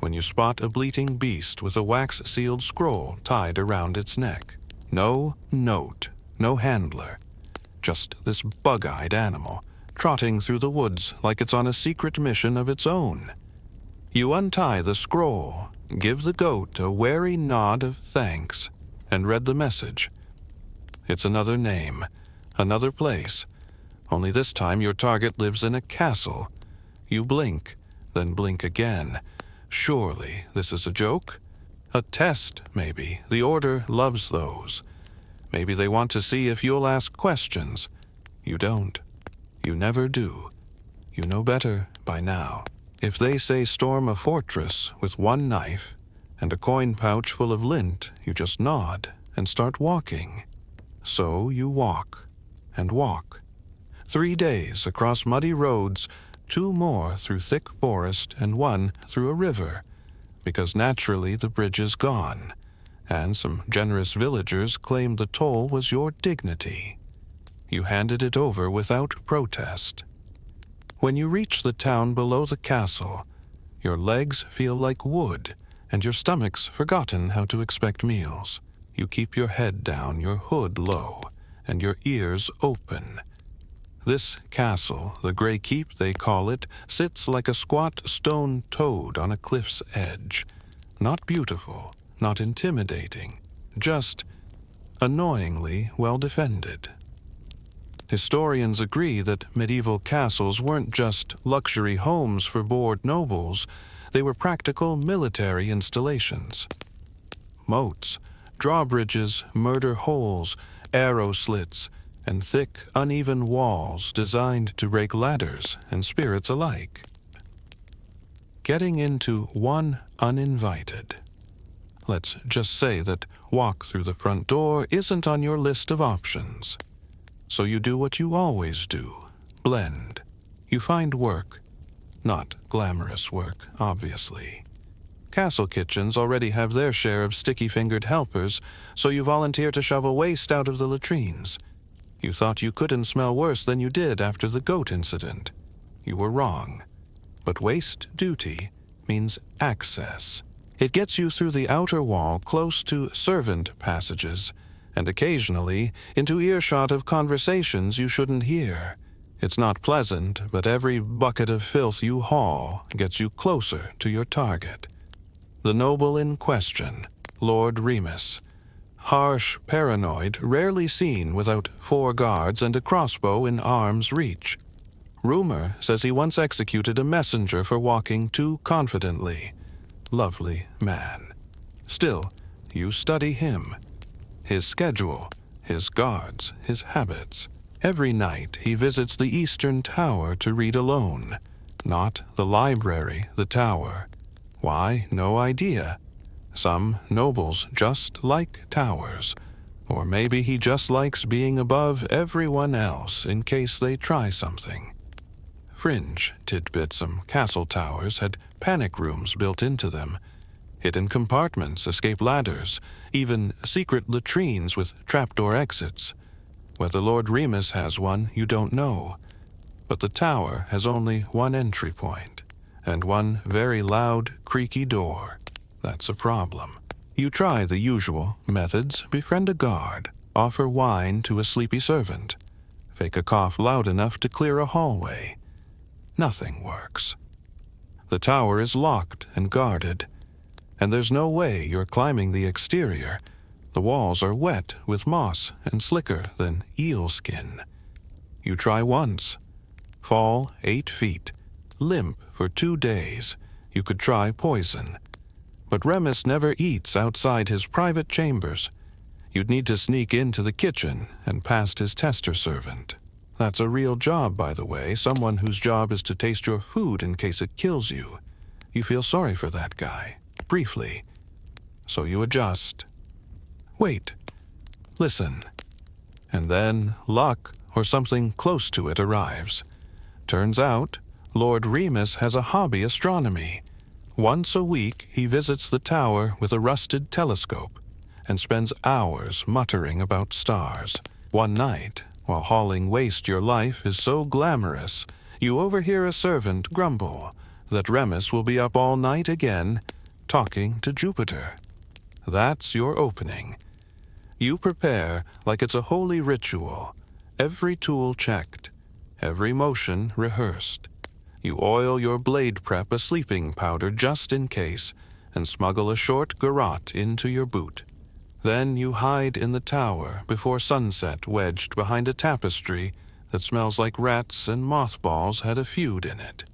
when you spot a bleating beast with a wax-sealed scroll tied around its neck. No note, no handler, just this bug-eyed animal, trotting through the woods like it's on a secret mission of its own. You untie the scroll, give the goat a wary nod of thanks, and read the message. It's another name, another place, only this time your target lives in a castle. You blink, then blink again. Surely this is a joke? A test, maybe. The Order loves those. Maybe they want to see if you'll ask questions. You don't. You never do. You know better by now. If they say storm a fortress with one knife and a coin pouch full of lint, you just nod and start walking. So you walk and walk. 3 days across muddy roads, 2 more through thick forest, and 1 through a river, because naturally the bridge is gone, and some generous villagers claimed the toll was your dignity. You handed it over without protest. When you reach the town below the castle, Your legs feel like wood, and your stomach's forgotten how to expect meals. You keep your head down, your hood low, and your ears open. This castle, the Grey Keep they call it, sits like a squat stone toad on a cliff's edge. Not beautiful, not intimidating, just annoyingly well defended. Historians agree that medieval castles weren't just luxury homes for bored nobles, they were practical military installations. Moats, drawbridges, murder holes, arrow slits, and thick, uneven walls designed to break ladders and spirits alike. Getting into one uninvited. Let's just say that walk through the front door isn't on your list of options. So you do what you always do, blend. You find work. Not glamorous work, obviously. Castle kitchens already have their share of sticky-fingered helpers, so you volunteer to shovel waste out of the latrines. You thought you couldn't smell worse than you did after the goat incident. You were wrong. But waste duty means access. It gets you through the outer wall close to servant passages, and occasionally into earshot of conversations you shouldn't hear. It's not pleasant, but every bucket of filth you haul gets you closer to your target. The noble in question, Lord Remus. Harsh, paranoid, rarely seen without 4 guards and a crossbow in arm's reach. Rumor says he once executed a messenger for walking too confidently. Lovely man. Still, you study him. His schedule, his guards, his habits. Every night he visits the Eastern Tower to read alone. Not the library, the tower. Why, no idea. Some nobles just like towers. Or maybe he just likes being above everyone else in case they try something. Fringe tidbits, some castle towers had panic rooms built into them. Hidden compartments, escape ladders, even secret latrines with trapdoor exits. Whether Lord Remus has one, you don't know. But the tower has only one entry point, and one very loud, creaky door. That's a problem. You try the usual methods: befriend a guard, offer wine to a sleepy servant, fake a cough loud enough to clear a hallway. Nothing works. The tower is locked and guarded, and there's no way you're climbing the exterior. The walls are wet with moss and slicker than eel skin. You try once. Fall 8 feet. Limp for 2 days. You could try poison. But Remus never eats outside his private chambers. You'd need to sneak into the kitchen and past his tester servant. That's a real job, by the way, someone whose job is to taste your food in case it kills you. You feel sorry for that guy, briefly. So you adjust. Wait. Listen. And then luck, or something close to it, arrives. Turns out, Lord Remus has a hobby: astronomy. Once a week, he visits the tower with a rusted telescope and spends hours muttering about stars. One night, while hauling waste your life is so glamorous, you overhear a servant grumble that Remus will be up all night again, talking to Jupiter. That's your opening. You prepare like it's a holy ritual, every tool checked, every motion rehearsed. You oil your blade prep a sleeping powder just in case, and smuggle a short garrote into your boot. Then you hide in the tower before sunset, wedged behind a tapestry that smells like rats and mothballs had a feud in it.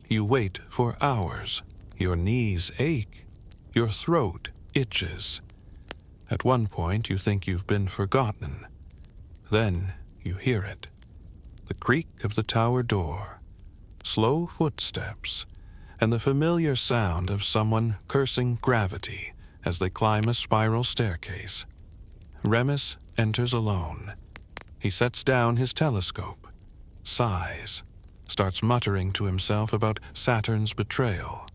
You wait for hours. Your knees ache. Your throat itches. At one point, you think you've been forgotten. Then you hear it. The creak of the tower door, slow footsteps, and the familiar sound of someone cursing gravity as they climb a spiral staircase. Remus enters alone. He sets down his telescope, sighs, starts muttering to himself about Saturn's betrayal.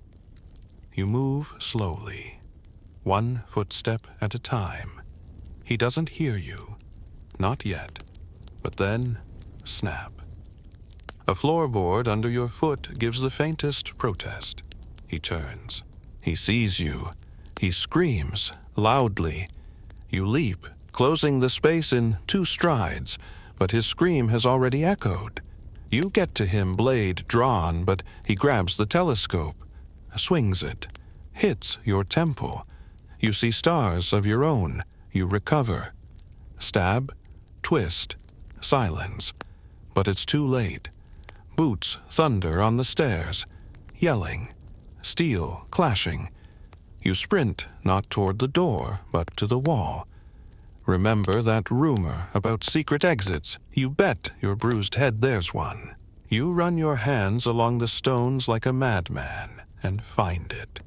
You move slowly, one footstep at a time. He doesn't hear you, not yet, but then, snap. A floorboard under your foot gives the faintest protest. He turns. He sees you. He screams, loudly. You leap, closing the space in 2 strides, but his scream has already echoed. You get to him, blade drawn, but he grabs the telescope, swings it, hits your temple. You see stars of your own. You recover. Stab, twist, silence. But it's too late. Boots thunder on the stairs, yelling, steel clashing. You sprint not toward the door, but to the wall. Remember that rumor about secret exits. You bet your bruised head there's one. You run your hands along the stones like a madman and find it.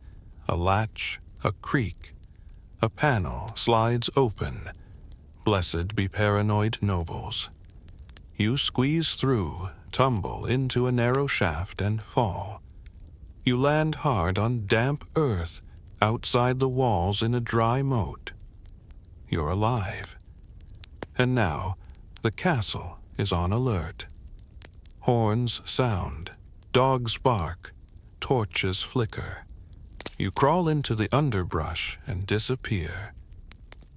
A latch, a creak. A panel slides open. Blessed be paranoid nobles. You squeeze through, tumble into a narrow shaft and fall. You land hard on damp earth, outside the walls in a dry moat. You're alive. And now, the castle is on alert. Horns sound, dogs bark, torches flicker. You crawl into the underbrush and disappear.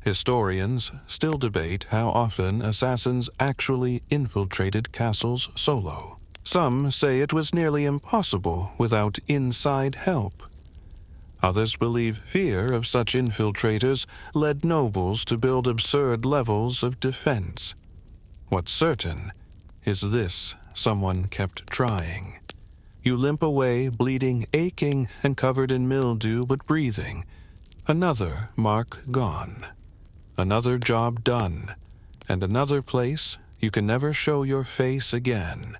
Historians still debate how often assassins actually infiltrated castles solo. Some say it was nearly impossible without inside help. Others believe fear of such infiltrators led nobles to build absurd levels of defense. What's certain is this: someone kept trying. You limp away, bleeding, aching, and covered in mildew, but breathing. Another mark gone. Another job done. And another place you can never show your face again.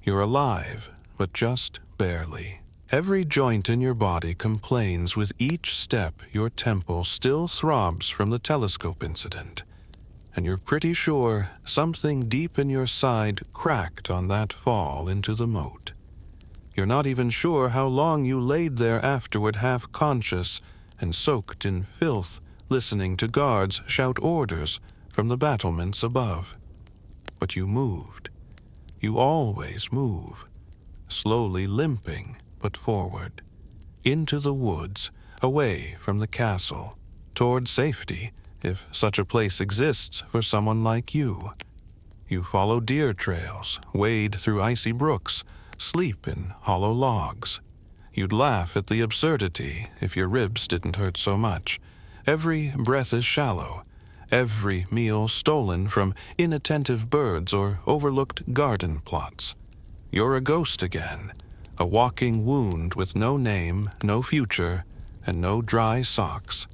You're alive, but just barely. Every joint in your body complains with each step. Your temple still throbs from the telescope incident. And you're pretty sure something deep in your side cracked on that fall into the moat. You're not even sure how long you laid there afterward, half conscious and soaked in filth, listening to guards shout orders from the battlements above. But you moved. You always move, slowly limping but forward, into the woods, away from the castle, toward safety, if such a place exists for someone like you. You follow deer trails, wade through icy brooks, sleep in hollow logs. You'd laugh at the absurdity if your ribs didn't hurt so much. Every breath is shallow, every meal stolen from inattentive birds or overlooked garden plots. You're a ghost again, a walking wound with no name, no future, and no dry socks.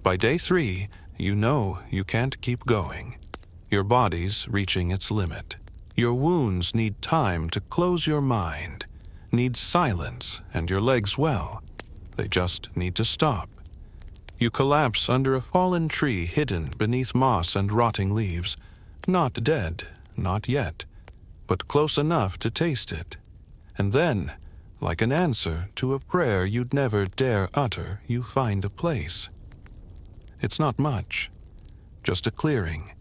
By day 3, you know you can't keep going. Your body's reaching its limit. Your wounds need time to close your mind, need silence, and your legs, well, they just need to stop. You collapse under a fallen tree hidden beneath moss and rotting leaves, not dead, not yet, but close enough to taste it. And then, like an answer to a prayer you'd never dare utter, you find a place. It's not much, just a clearing,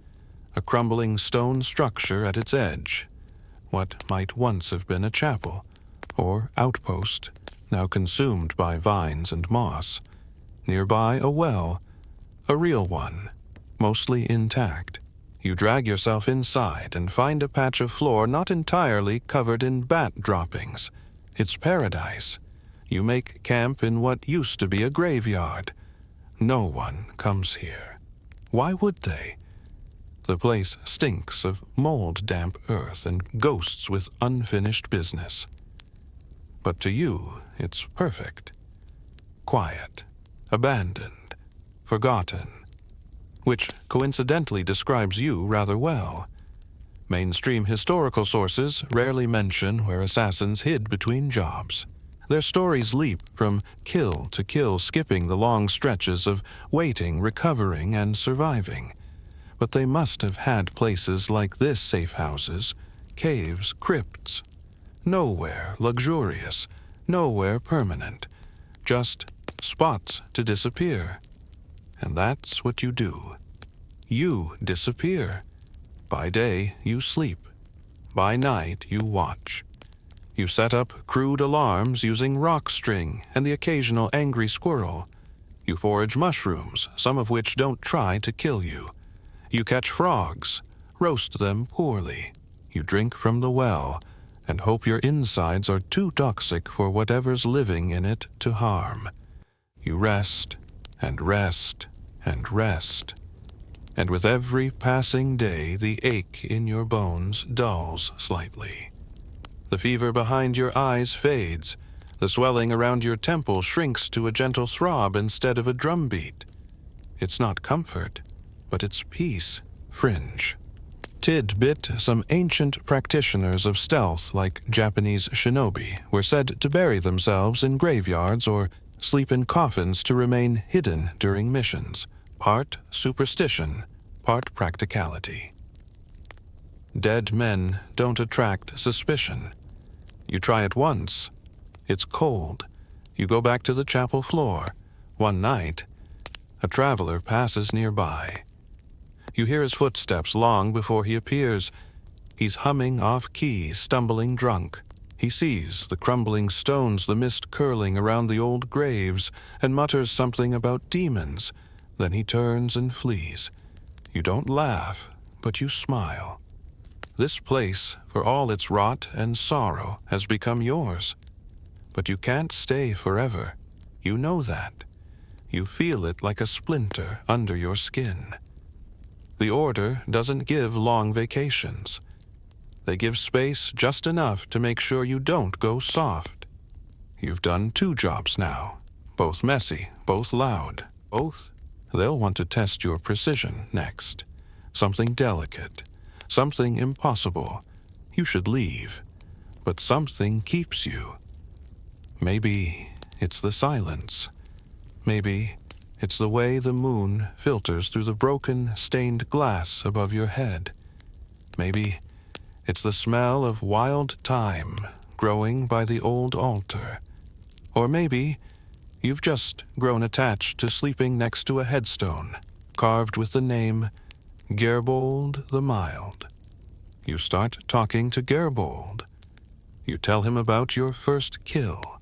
a crumbling stone structure at its edge, what might once have been a chapel or outpost, now consumed by vines and moss. Nearby a well, a real one, mostly intact. You drag yourself inside and find a patch of floor not entirely covered in bat droppings. It's paradise. You make camp in what used to be a graveyard. No one comes here. Why would they? The place stinks of mold-damp earth and ghosts with unfinished business. But to you, it's perfect. Quiet, abandoned, forgotten, which coincidentally describes you rather well. Mainstream historical sources rarely mention where assassins hid between jobs. Their stories leap from kill to kill, skipping the long stretches of waiting, recovering, and surviving. But they must have had places like this: safe houses, caves, crypts. Nowhere luxurious, nowhere permanent, just spots to disappear. And that's what you do. You disappear. By day, you sleep. By night, you watch. You set up crude alarms using rock string and the occasional angry squirrel. You forage mushrooms, some of which don't try to kill you. You catch frogs, roast them poorly. You drink from the well, and hope your insides are too toxic for whatever's living in it to harm. You rest, and rest, and rest. And with every passing day, the ache in your bones dulls slightly. The fever behind your eyes fades. The swelling around your temple shrinks to a gentle throb instead of a drumbeat. It's not comfort, but it's peace, fringe. Tidbit, some ancient practitioners of stealth, like Japanese shinobi, were said to bury themselves in graveyards or sleep in coffins to remain hidden during missions. Part superstition, part practicality. Dead men don't attract suspicion. You try it once. It's cold. You go back to the chapel floor. One night, a traveler passes nearby. You hear his footsteps long before he appears. He's humming off-key, stumbling drunk. He sees the crumbling stones, the mist curling around the old graves, and mutters something about demons. Then he turns and flees. You don't laugh, but you smile. This place, for all its rot and sorrow, has become yours. But you can't stay forever. You know that. You feel it like a splinter under your skin. The Order doesn't give long vacations. They give space just enough to make sure you don't go soft. You've done 2 jobs now, both messy, both loud, both. They'll want to test your precision next. Something delicate, something impossible. You should leave, but something keeps you. Maybe it's the silence. Maybe it's the way the moon filters through the broken, stained glass above your head. Maybe it's the smell of wild thyme growing by the old altar. Or maybe you've just grown attached to sleeping next to a headstone carved with the name Gerbold the Mild. You start talking to Gerbold. You tell him about your first kill,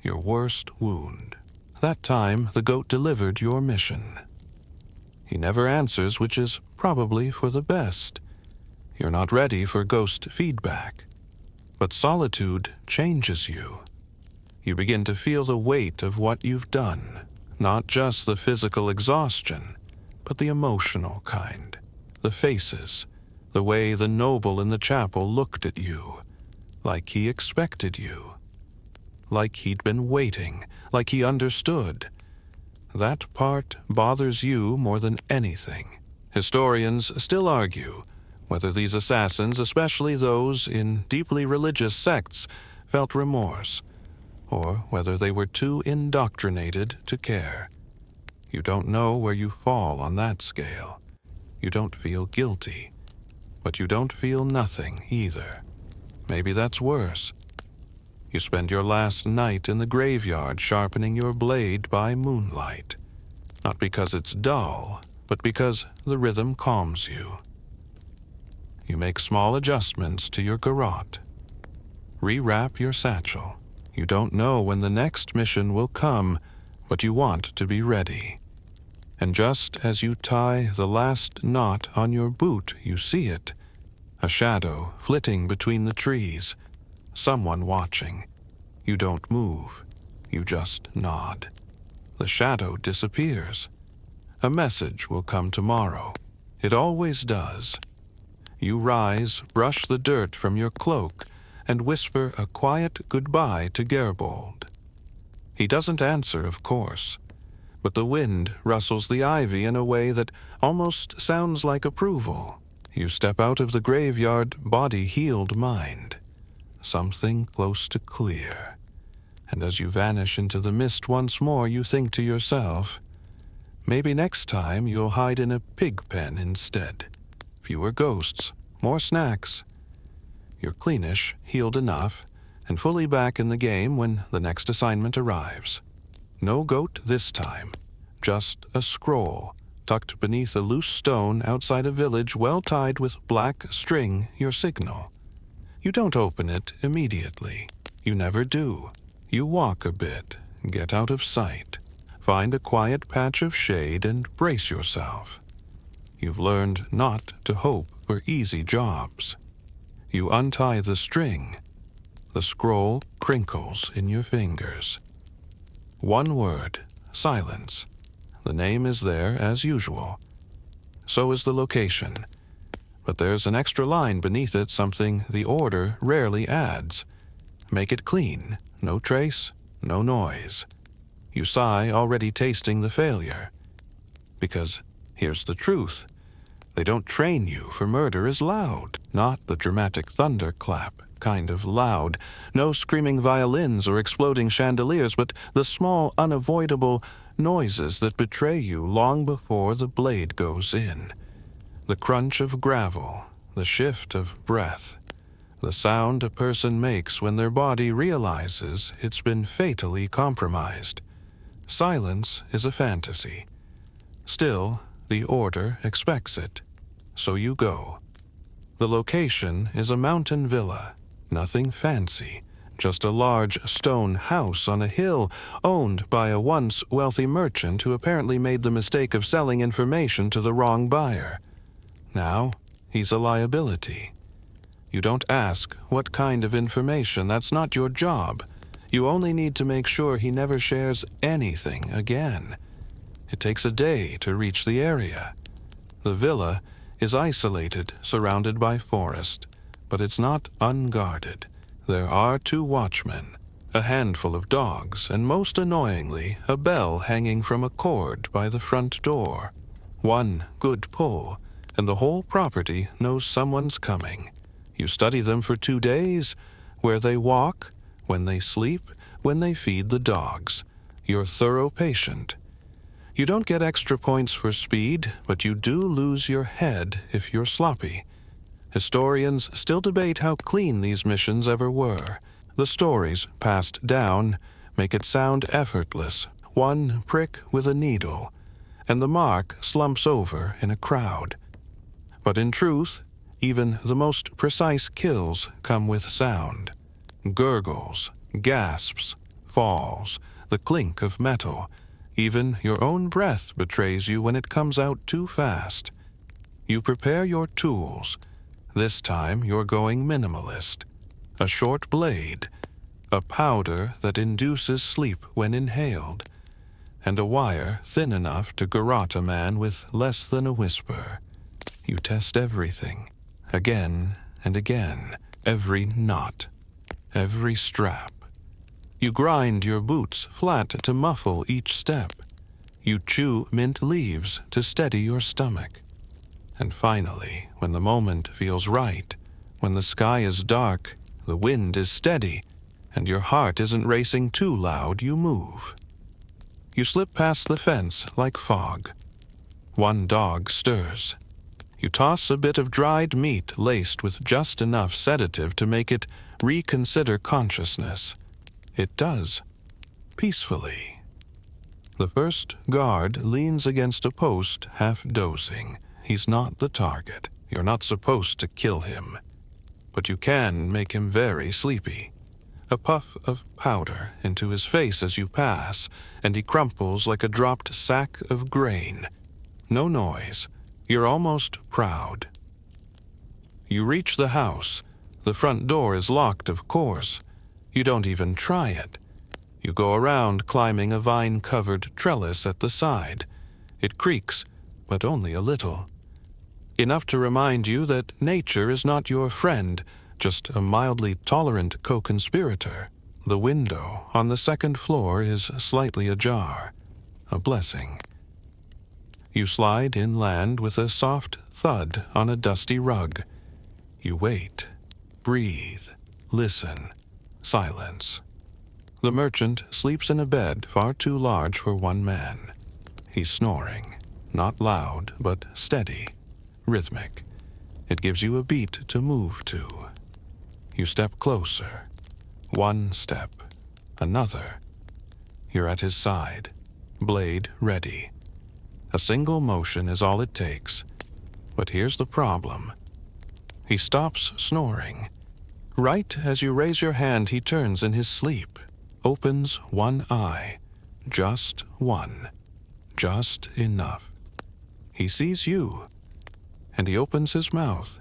your worst wound. That time the goat delivered your mission. He never answers, which is probably for the best. You're not ready for ghost feedback. But solitude changes you. You begin to feel the weight of what you've done, not just the physical exhaustion, but the emotional kind. The faces, the way the noble in the chapel looked at you, like he expected you, like he'd been waiting, like he understood. That part bothers you more than anything. Historians still argue whether these assassins, especially those in deeply religious sects, felt remorse, or whether they were too indoctrinated to care. You don't know where you fall on that scale. You don't feel guilty, but you don't feel nothing either. Maybe that's worse. You spend your last night in the graveyard sharpening your blade by moonlight, not because it's dull, but because the rhythm calms you. You make small adjustments to your garrote. Rewrap your satchel. You don't know when the next mission will come, but you want to be ready. And just as you tie the last knot on your boot, you see it. A shadow flitting between the trees. Someone watching. You don't move. You just nod. The shadow disappears. A message will come tomorrow. It always does. You rise, brush the dirt from your cloak, and whisper a quiet goodbye to Gerbold. He doesn't answer, of course, but the wind rustles the ivy in a way that almost sounds like approval. You step out of the graveyard, body healed, mind. Something close to clear. And as you vanish into the mist once more, you think to yourself, maybe next time you'll hide in a pig pen instead. Fewer ghosts, more snacks. You're cleanish, healed enough, and fully back in the game when the next assignment arrives. No goat this time, just a scroll tucked beneath a loose stone outside a village well tied with black string, your signal. You don't open it immediately. You never do. You walk a bit, get out of sight, find a quiet patch of shade and brace yourself. You've learned not to hope for easy jobs. You untie the string. The scroll crinkles in your fingers. One word, silence. The name is there as usual. So is the location. But there's an extra line beneath it, something the order rarely adds. Make it clean, no trace, no noise. You sigh, already tasting the failure. Because here's the truth. They don't train you for murder as loud, not the dramatic thunderclap kind of loud, no screaming violins or exploding chandeliers, but the small, unavoidable noises that betray you long before the blade goes in. The crunch of gravel, the shift of breath, the sound a person makes when their body realizes it's been fatally compromised. Silence is a fantasy. Still, the order expects it. So you go. The location is a mountain villa, nothing fancy, just a large stone house on a hill owned by a once wealthy merchant who apparently made the mistake of selling information to the wrong buyer. Now, he's a liability. You don't ask what kind of information, that's not your job. You only need to make sure he never shares anything again. It takes a day to reach the area. The villa is isolated, surrounded by forest, but it's not unguarded. There are 2 watchmen, a handful of dogs, and most annoyingly, a bell hanging from a cord by the front door. One good pull, and the whole property knows someone's coming. You study them for 2 days, where they walk, when they sleep, when they feed the dogs. You're thorough patient. You don't get extra points for speed, but you do lose your head if you're sloppy. Historians still debate how clean these missions ever were. The stories passed down make it sound effortless, one prick with a needle, and the mark slumps over in a crowd. But in truth, even the most precise kills come with sound. Gurgles, gasps, falls, the clink of metal. Even your own breath betrays you when it comes out too fast. You prepare your tools. This time you're going minimalist. A short blade, a powder that induces sleep when inhaled, and a wire thin enough to garrote a man with less than a whisper. You test everything, again and again, every knot, every strap. You grind your boots flat to muffle each step. You chew mint leaves to steady your stomach. And finally, when the moment feels right, when the sky is dark, the wind is steady, and your heart isn't racing too loud, you move. You slip past the fence like fog. One dog stirs. You toss a bit of dried meat laced with just enough sedative to make it reconsider consciousness. It does, peacefully. The first guard leans against a post, half dozing. He's not the target. You're not supposed to kill him. But you can make him very sleepy. A puff of powder into his face as you pass, and he crumples like a dropped sack of grain. No noise. You're almost proud. You reach the house. The front door is locked, of course. You don't even try it. You go around climbing a vine-covered trellis at the side. It creaks, but only a little. Enough to remind you that nature is not your friend, just a mildly tolerant co-conspirator. The window on the second floor is slightly ajar. A blessing. You slide inland with a soft thud on a dusty rug. You wait, breathe, listen. Silence. The merchant sleeps in a bed far too large for one man. He's snoring, not loud, but steady, rhythmic. It gives you a beat to move to. You step closer. One step. Another. You're at his side, blade ready. A single motion is all it takes. But here's the problem. He stops snoring. Right as you raise your hand, he turns in his sleep, opens one eye, just one, just enough. He sees you, and he opens his mouth.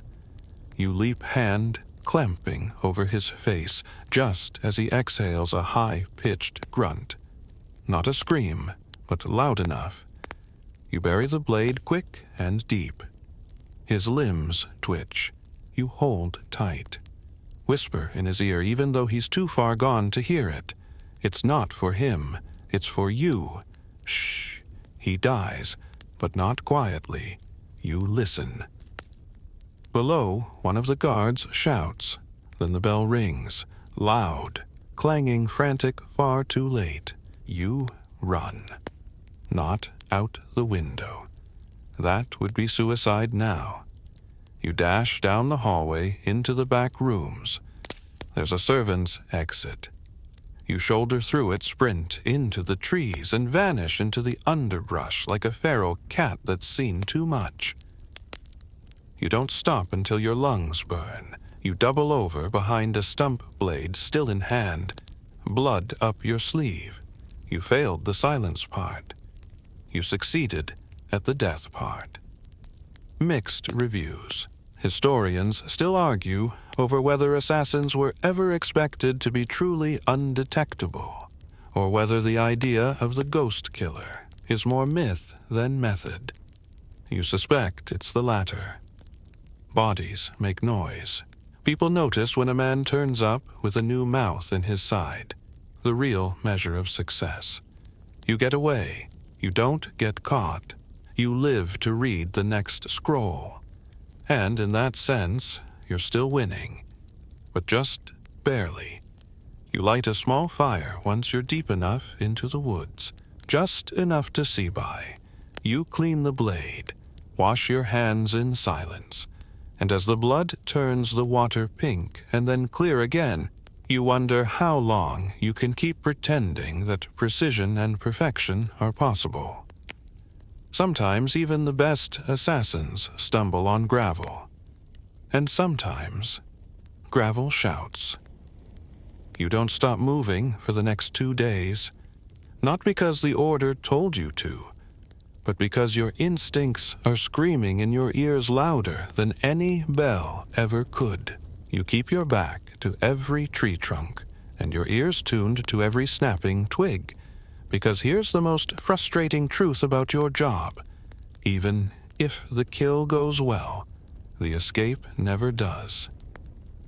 You leap hand, clamping over his face, just as he exhales a high-pitched grunt. Not a scream, but loud enough. You bury the blade quick and deep. His limbs twitch. You hold tight. Whisper in his ear, even though he's too far gone to hear it. It's not for him. It's for you. Shh. He dies, but not quietly. You listen. Below, one of the guards shouts. Then the bell rings, loud, clanging frantic, far too late. You run. Not out the window. That would be suicide now. You dash down the hallway into the back rooms. There's a servant's exit. You shoulder through it, sprint into the trees, and vanish into the underbrush like a feral cat that's seen too much. You don't stop until your lungs burn. You double over behind a stump blade still in hand, blood up your sleeve. You failed the silence part. You succeeded at the death part. Mixed reviews. Historians still argue over whether assassins were ever expected to be truly undetectable, or whether the idea of the ghost killer is more myth than method. You suspect it's the latter. Bodies make noise. People notice when a man turns up with a new mouth in his side, the real measure of success. You get away. You don't get caught. You live to read the next scroll. And in that sense, you're still winning. But just barely. You light a small fire once you're deep enough into the woods, just enough to see by. You clean the blade, wash your hands in silence, and as the blood turns the water pink and then clear again, you wonder how long you can keep pretending that precision and perfection are possible. Sometimes even the best assassins stumble on gravel. And sometimes gravel shouts. You don't stop moving for the next 2 days, not because the order told you to, but because your instincts are screaming in your ears louder than any bell ever could. You keep your back to every tree trunk and your ears tuned to every snapping twig, because here's the most frustrating truth about your job. Even if the kill goes well, the escape never does.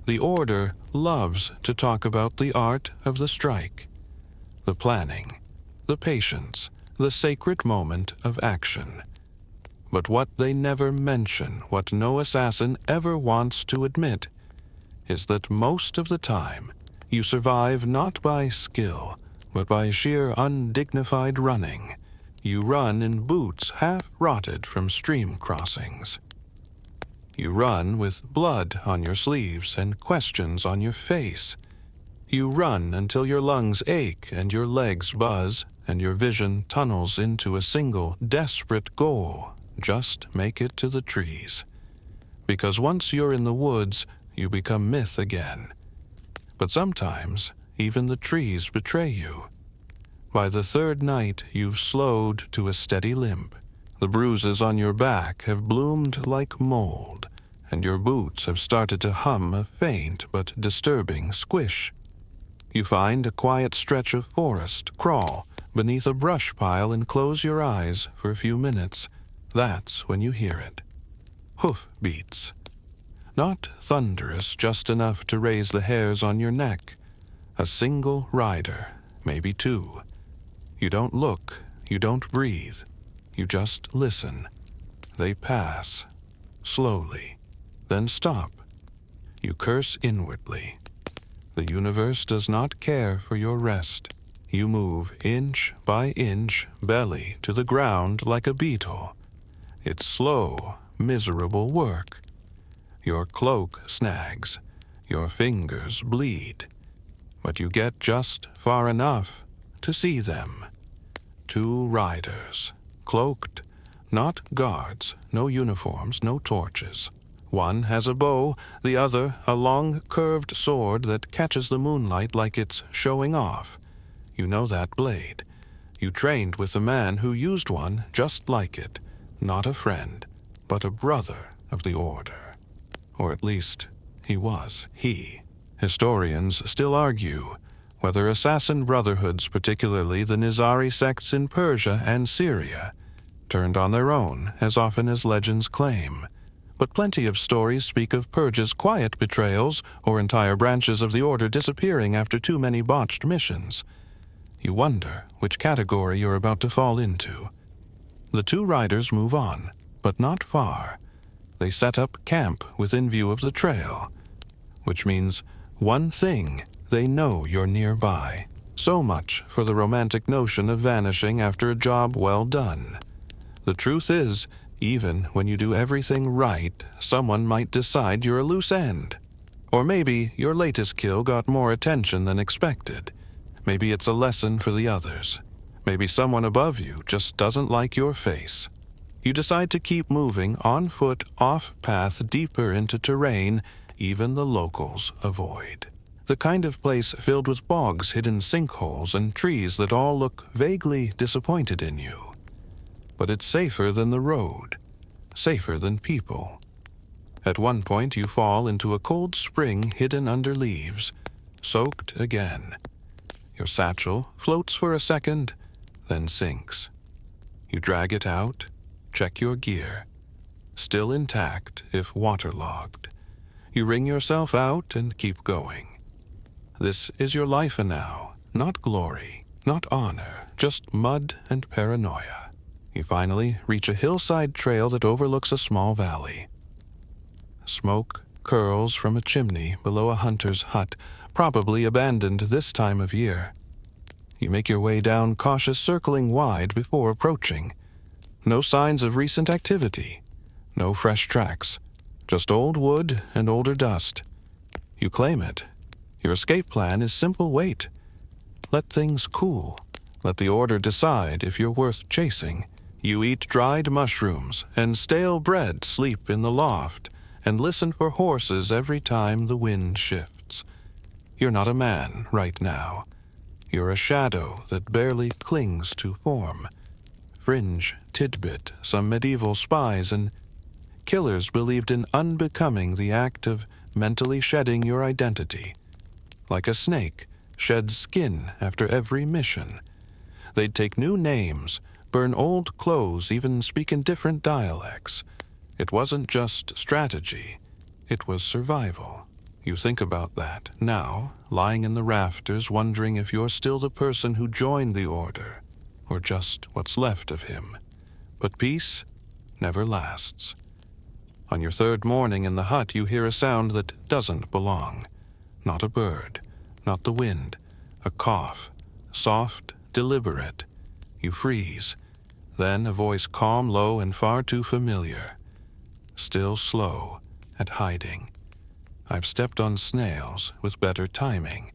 The Order loves to talk about the art of the strike, the planning, the patience, the sacred moment of action. But what they never mention, what no assassin ever wants to admit, is that most of the time you survive not by skill, but by sheer undignified running. You run in boots half-rotted from stream crossings. You run with blood on your sleeves and questions on your face. You run until your lungs ache and your legs buzz and your vision tunnels into a single desperate goal. Just make it to the trees. Because once you're in the woods, you become myth again. But sometimes even the trees betray you. By the third night, you've slowed to a steady limp. The bruises on your back have bloomed like mold, and your boots have started to hum a faint but disturbing squish. You find a quiet stretch of forest, crawl beneath a brush pile and close your eyes for a few minutes. That's when you hear it. Hoof beats. Not thunderous, just enough to raise the hairs on your neck. A single rider, maybe two. You don't look, you don't breathe, you just listen. They pass, slowly, then stop. You curse inwardly. The universe does not care for your rest. You move inch by inch, belly to the ground like a beetle. It's slow, miserable work. Your cloak snags, your fingers bleed, but you get just far enough to see them. 2 riders, cloaked, not guards, no uniforms, no torches. One has a bow, the other a long, curved sword that catches the moonlight like it's showing off. You know that blade. You trained with a man who used one just like it, not a friend, but a brother of the order. Or at least, he was. Historians still argue whether assassin brotherhoods, particularly the Nizari sects in Persia and Syria, turned on their own as often as legends claim. But plenty of stories speak of purges, quiet betrayals, or entire branches of the order disappearing after too many botched missions. You wonder which category you're about to fall into. The two riders move on, but not far. They set up camp within view of the trail, which means one thing: they know you're nearby. So much for the romantic notion of vanishing after a job well done. The truth is, even when you do everything right, someone might decide you're a loose end. Or maybe your latest kill got more attention than expected. Maybe it's a lesson for the others. Maybe someone above you just doesn't like your face. You decide to keep moving on foot, off path, deeper into terrain even the locals avoid. The kind of place filled with bogs, hidden sinkholes, and trees that all look vaguely disappointed in you. But it's safer than the road, safer than people. At one point you fall into a cold spring hidden under leaves, soaked again. Your satchel floats for a second, then sinks. You drag it out, check your gear. Still intact, if waterlogged. You wring yourself out and keep going. This is your life now, not glory, not honor, just mud and paranoia. You finally reach a hillside trail that overlooks a small valley. Smoke curls from a chimney below a hunter's hut, probably abandoned this time of year. You make your way down, cautious, circling wide before approaching. No signs of recent activity, no fresh tracks, just old wood and older dust. You claim it. Your escape plan is simple: wait. Let things cool. Let the order decide if you're worth chasing. You eat dried mushrooms and stale bread, sleep in the loft, and listen for horses every time the wind shifts. You're not a man right now. You're a shadow that barely clings to form. Fringe, tidbit, some medieval spies and killers believed in unbecoming the act of mentally shedding your identity. Like a snake sheds skin after every mission. They'd take new names, burn old clothes, even speak in different dialects. It wasn't just strategy, it was survival. You think about that now, lying in the rafters, wondering if you're still the person who joined the order, or just what's left of him. But peace never lasts. On your third morning in the hut, you hear a sound that doesn't belong. Not a bird, not the wind, a cough, soft, deliberate. You freeze. Then a voice calm, low, and far too familiar. Still slow, at hiding. I've stepped on snails with better timing.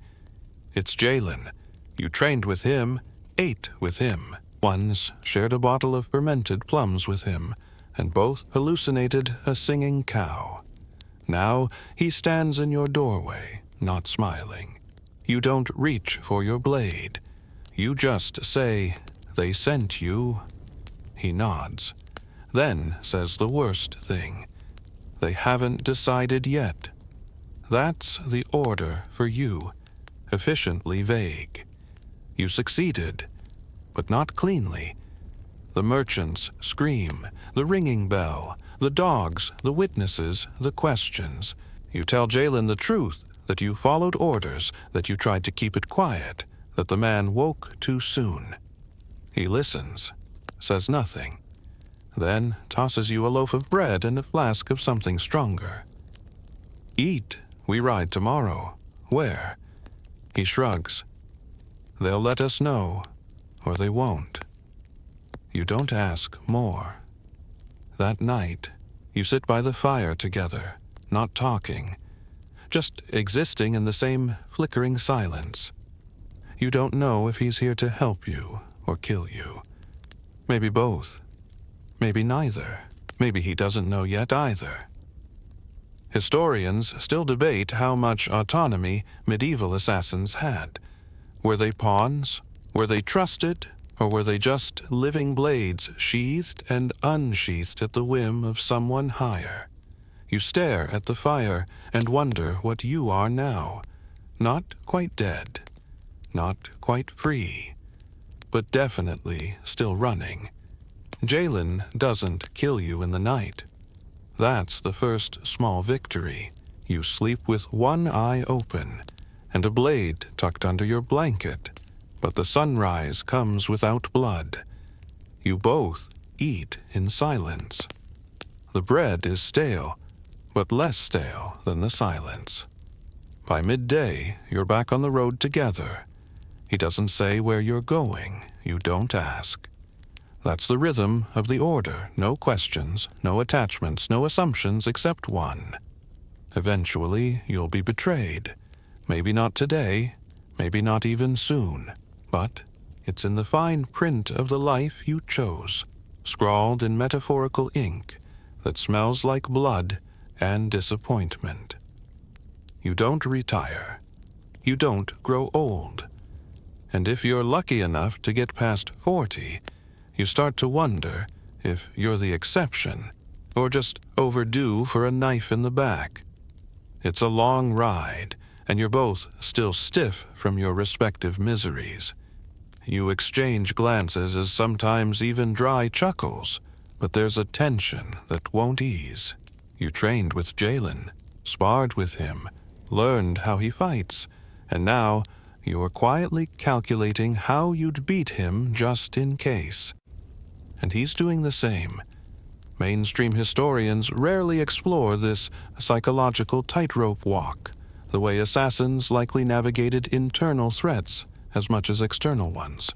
It's Jalen. You trained with him, ate with him. Once shared a bottle of fermented plums with him, and both hallucinated a singing cow. Now he stands in your doorway, not smiling. You don't reach for your blade. You just say, "They sent you." He nods, then says the worst thing. "They haven't decided yet." That's the order for you, efficiently vague. You succeeded, but not cleanly. The merchants scream, the ringing bell, the dogs, the witnesses, the questions. You tell Jalen the truth, that you followed orders, that you tried to keep it quiet, that the man woke too soon. He listens, says nothing, then tosses you a loaf of bread and a flask of something stronger. "Eat, we ride tomorrow." "Where?" He shrugs. "They'll let us know, or they won't." You don't ask more. That night, you sit by the fire together, not talking, just existing in the same flickering silence. You don't know if he's here to help you or kill you. Maybe both. Maybe neither. Maybe he doesn't know yet either. Historians still debate how much autonomy medieval assassins had. Were they pawns? Were they trusted? Or were they just living blades sheathed and unsheathed at the whim of someone higher? You stare at the fire and wonder what you are now. Not quite dead, not quite free, but definitely still running. Jalen doesn't kill you in the night. That's the first small victory. You sleep with one eye open and a blade tucked under your blanket, but the sunrise comes without blood. You both eat in silence. The bread is stale, but less stale than the silence. By midday, you're back on the road together. He doesn't say where you're going. You don't ask. That's the rhythm of the order. No questions, no attachments, no assumptions except one. Eventually, you'll be betrayed. Maybe not today, maybe not even soon. But it's in the fine print of the life you chose, scrawled in metaphorical ink that smells like blood and disappointment. You don't retire. You don't grow old. And if you're lucky enough to get past 40, you start to wonder if you're the exception or just overdue for a knife in the back. It's a long ride, and you're both still stiff from your respective miseries. You exchange glances as sometimes even dry chuckles, but there's a tension that won't ease. You trained with Jalen, sparred with him, learned how he fights, and now you're quietly calculating how you'd beat him just in case. And he's doing the same. Mainstream historians rarely explore this psychological tightrope walk, the way assassins likely navigated internal threats as much as external ones.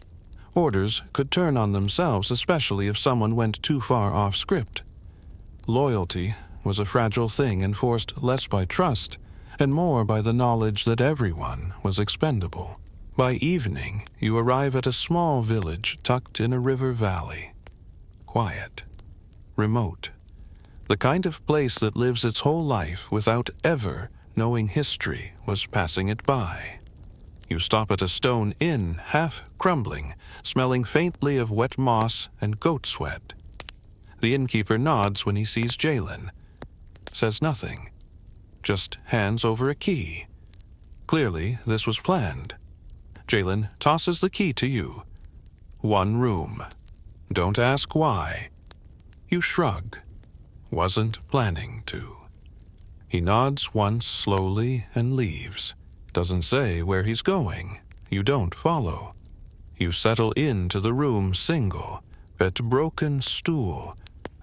Orders could turn on themselves, especially if someone went too far off script. Loyalty was a fragile thing enforced less by trust and more by the knowledge that everyone was expendable. By evening, you arrive at a small village tucked in a river valley. Quiet. Remote. The kind of place that lives its whole life without ever knowing history was passing it by. You stop at a stone inn, half crumbling, smelling faintly of wet moss and goat sweat. The innkeeper nods when he sees Jalen, says nothing, just hands over a key. Clearly, this was planned. Jalen tosses the key to you. One room. Don't ask why. You shrug. Wasn't planning to. He nods once slowly and leaves. Doesn't say where he's going. You don't follow. You settle into the room single, at broken stool,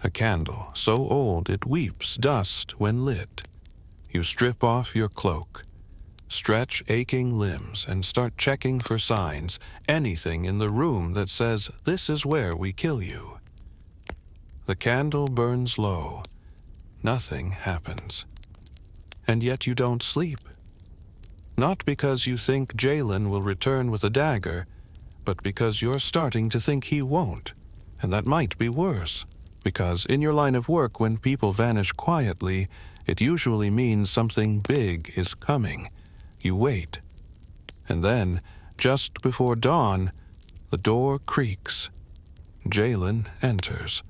a candle so old it weeps dust when lit. You strip off your cloak, stretch aching limbs, and start checking for signs, anything in the room that says this is where we kill you. The candle burns low. Nothing happens. And yet you don't sleep. Not because you think Jalen will return with a dagger, but because you're starting to think he won't. And that might be worse, because in your line of work, when people vanish quietly, it usually means something big is coming. You wait. And then, just before dawn, the door creaks. Jalen enters,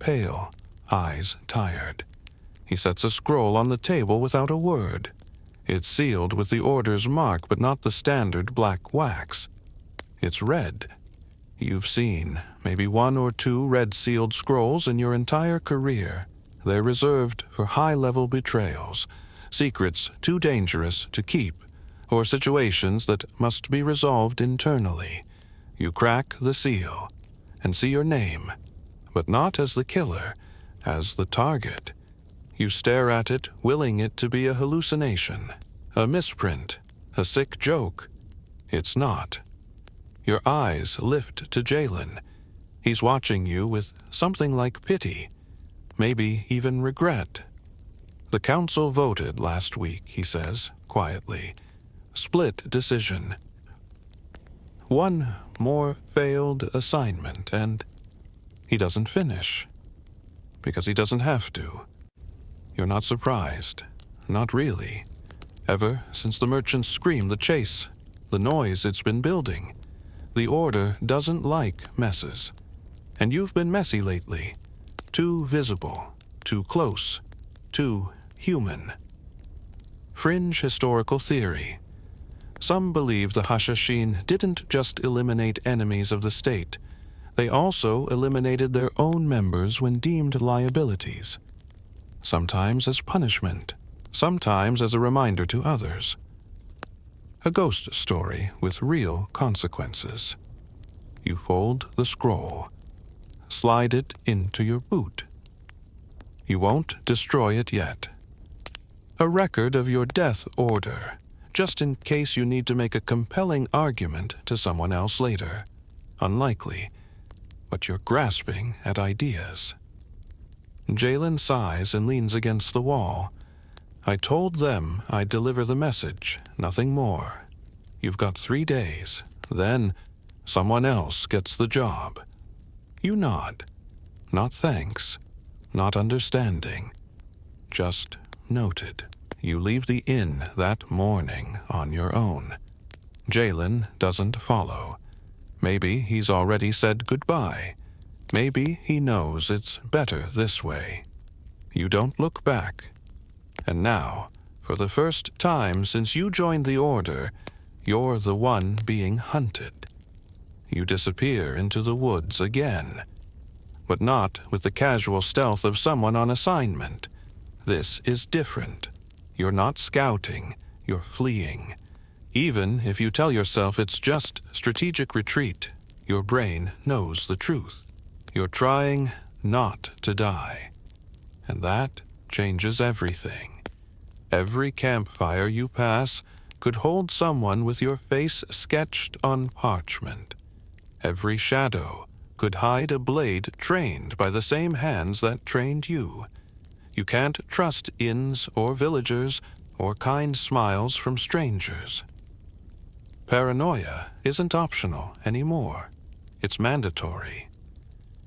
pale, eyes tired. He sets a scroll on the table without a word. It's sealed with the order's mark, but not the standard black wax. It's red. You've seen maybe 1 or 2 red-sealed scrolls in your entire career. They're reserved for high-level betrayals, secrets too dangerous to keep, or situations that must be resolved internally. You crack the seal and see your name, but not as the killer, as the target. You stare at it, willing it to be a hallucination, a misprint, a sick joke. It's not. Your eyes lift to Jalen. He's watching you with something like pity, maybe even regret. The council voted last week, he says, quietly. Split decision. One more failed assignment, and he doesn't finish. Because he doesn't have to. You're not surprised. Not really. Ever since the merchants screamed the chase, the noise it's been building. The Order doesn't like messes. And you've been messy lately. Too visible, too close, too human. Fringe historical theory. Some believe the Hashashin didn't just eliminate enemies of the state. They also eliminated their own members when deemed liabilities. Sometimes as punishment, sometimes as a reminder to others. A ghost story with real consequences. You fold the scroll. Slide it into your boot. You won't destroy it yet. A record of your death order, just in case you need to make a compelling argument to someone else later. Unlikely, but you're grasping at ideas. Jalen sighs and leans against the wall. I told them I'd deliver the message, nothing more. You've got 3 days, then someone else gets the job. You nod. Not thanks, not understanding. Just noted. You leave the inn that morning on your own. Jalen doesn't follow. Maybe he's already said goodbye. Maybe he knows it's better this way. You don't look back. And now, for the first time since you joined the Order, you're the one being hunted. You disappear into the woods again. But not with the casual stealth of someone on assignment. This is different. You're not scouting, you're fleeing. Even if you tell yourself it's just strategic retreat, your brain knows the truth. You're trying not to die. And that changes everything. Every campfire you pass could hold someone with your face sketched on parchment. Every shadow could hide a blade trained by the same hands that trained you. You can't trust inns or villagers or kind smiles from strangers. Paranoia isn't optional anymore. It's mandatory.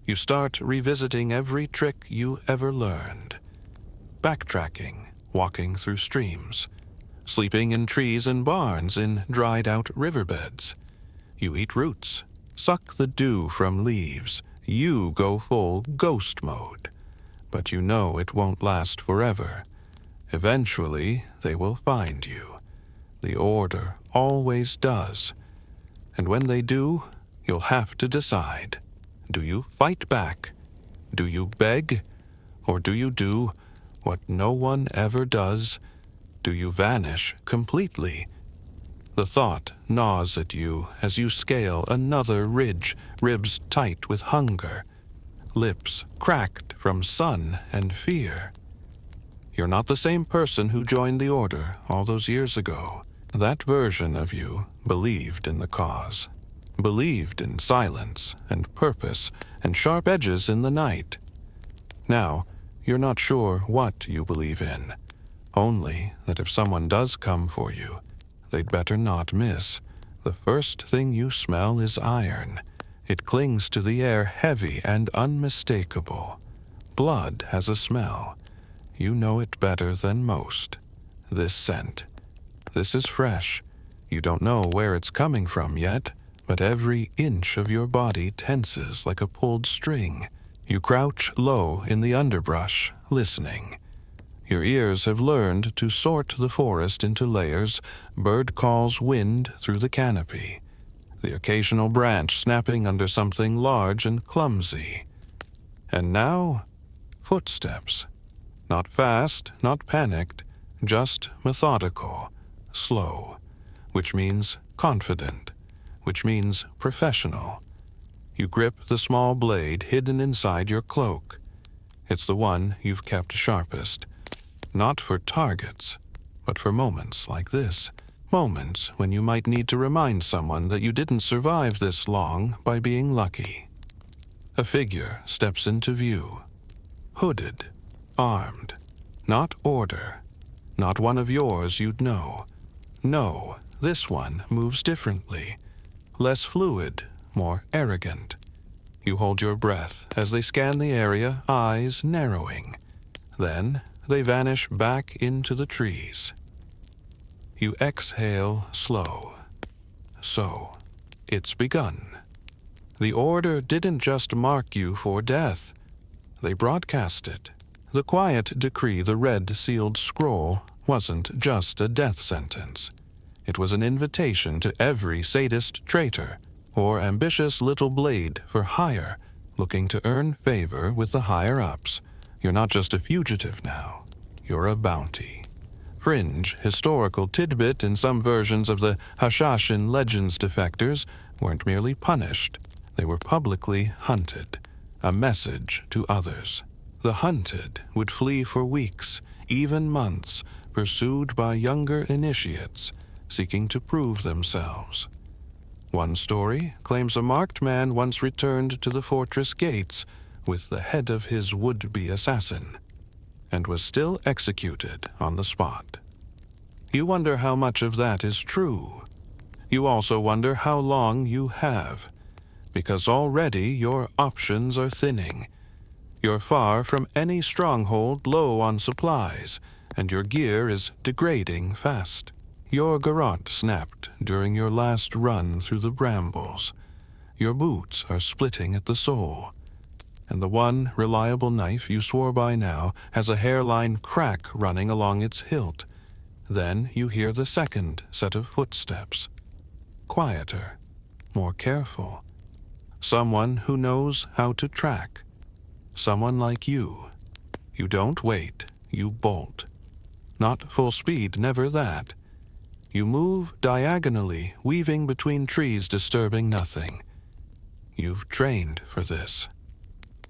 You start revisiting every trick you ever learned. Backtracking, walking through streams, sleeping in trees and barns in dried-out riverbeds. You eat roots, suck the dew from leaves. You go full ghost mode. But you know it won't last forever. Eventually, they will find you. The Order always does. And when they do, you'll have to decide. Do you fight back? Do you beg? Or do you do what no one ever does? Do you vanish completely? The thought gnaws at you as you scale another ridge, ribs tight with hunger, lips cracked from sun and fear. You're not the same person who joined the Order all those years ago. That version of you believed in the cause, believed in silence and purpose and sharp edges in the night. Now, you're not sure what you believe in, only that if someone does come for you, they'd better not miss. The first thing you smell is iron. It clings to the air heavy and unmistakable. Blood has a smell. You know it better than most. This scent. This is fresh. You don't know where it's coming from yet, but every inch of your body tenses like a pulled string. You crouch low in the underbrush, listening. Your ears have learned to sort the forest into layers, bird calls wind through the canopy, the occasional branch snapping under something large and clumsy. And now, footsteps. Not fast, not panicked, just methodical, slow, which means confident, which means professional. You grip the small blade hidden inside your cloak. It's the one you've kept sharpest. Not for targets, but for moments like this. Moments when you might need to remind someone that you didn't survive this long by being lucky. A figure steps into view. Hooded, armed. Not Order. Not one of yours you'd know. No, this one moves differently. Less fluid, more arrogant. You hold your breath as they scan the area, eyes narrowing. Then, they vanish back into the trees. You exhale slow. So, it's begun. The order didn't just mark you for death. They broadcast it. The quiet decree, the red-sealed scroll, wasn't just a death sentence. It was an invitation to every sadist traitor or ambitious little blade for hire, looking to earn favor with the higher-ups. You're not just a fugitive now. You're a bounty. Fringe, historical tidbit in some versions of the Hashashin Legends defectors weren't merely punished. They were publicly hunted, a message to others. The hunted would flee for weeks, even months, pursued by younger initiates, seeking to prove themselves. One story claims a marked man once returned to the fortress gates with the head of his would-be assassin, and was still executed on the spot. You wonder how much of that is true. You also wonder how long you have, because already your options are thinning. You're far from any stronghold, low on supplies, and your gear is degrading fast. Your garrote snapped during your last run through the brambles. Your boots are splitting at the sole, and the one reliable knife you swore by now has a hairline crack running along its hilt. Then you hear the second set of footsteps. Quieter, more careful. Someone who knows how to track. Someone like you. You don't wait, you bolt. Not full speed, never that. You move diagonally, weaving between trees, disturbing nothing. You've trained for this.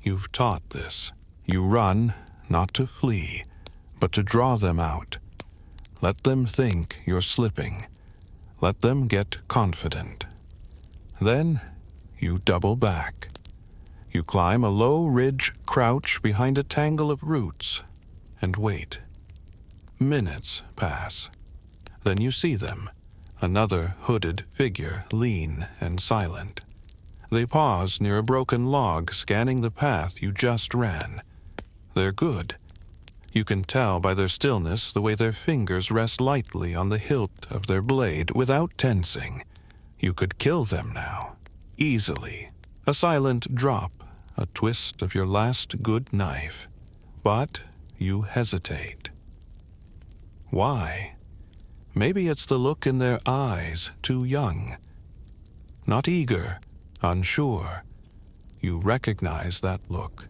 You've taught this. You run, not to flee, but to draw them out. Let them think you're slipping. Let them get confident. Then you double back. You climb a low ridge, crouch behind a tangle of roots, and wait. Minutes pass. Then you see them, another hooded figure, lean and silent. They pause near a broken log, scanning the path you just ran. They're good. You can tell by their stillness, the way their fingers rest lightly on the hilt of their blade without tensing. You could kill them now, easily. A silent drop, a twist of your last good knife. But you hesitate. Why? Maybe it's the look in their eyes, too young. Not eager, unsure. You recognize that look.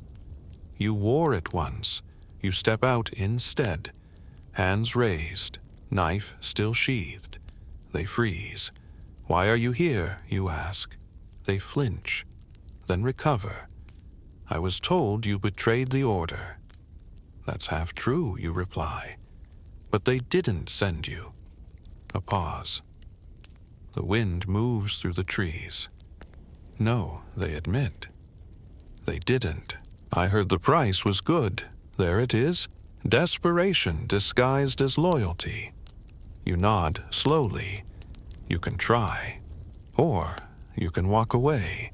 You wore it once. You step out instead. Hands raised, knife still sheathed. They freeze. Why are you here, you ask. They flinch, then recover. I was told you betrayed the order. That's half true, you reply. But they didn't send you. A pause. The wind moves through the trees. No, they admit. They didn't. I heard the price was good. There it is. Desperation disguised as loyalty. You nod slowly. You can try. Or you can walk away.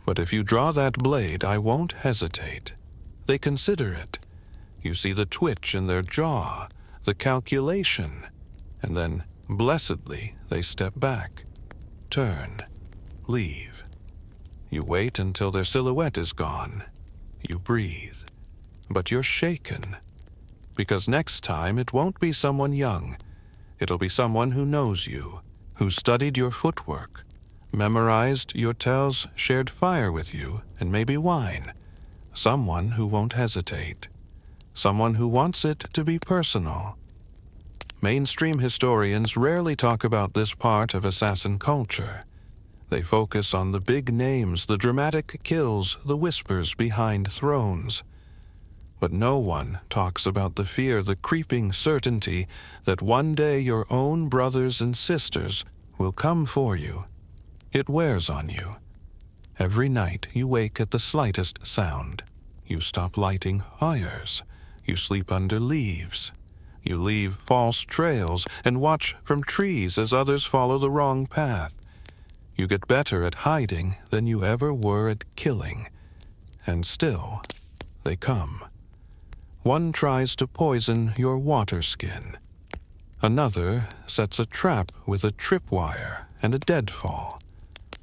But if you draw that blade, I won't hesitate. They consider it. You see the twitch in their jaw, the calculation, and then, blessedly, they step back, turn, leave. You wait until their silhouette is gone. You breathe. But you're shaken. Because next time it won't be someone young. It'll be someone who knows you, who studied your footwork, memorized your tells, shared fire with you, and maybe wine. Someone who won't hesitate. Someone who wants it to be personal. Mainstream historians rarely talk about this part of assassin culture. They focus on the big names, the dramatic kills, the whispers behind thrones. But no one talks about the fear, the creeping certainty that one day your own brothers and sisters will come for you. It wears on you. Every night you wake at the slightest sound. You stop lighting fires. You sleep under leaves. You leave false trails and watch from trees as others follow the wrong path. You get better at hiding than you ever were at killing. And still, they come. One tries to poison your water skin. Another sets a trap with a tripwire and a deadfall.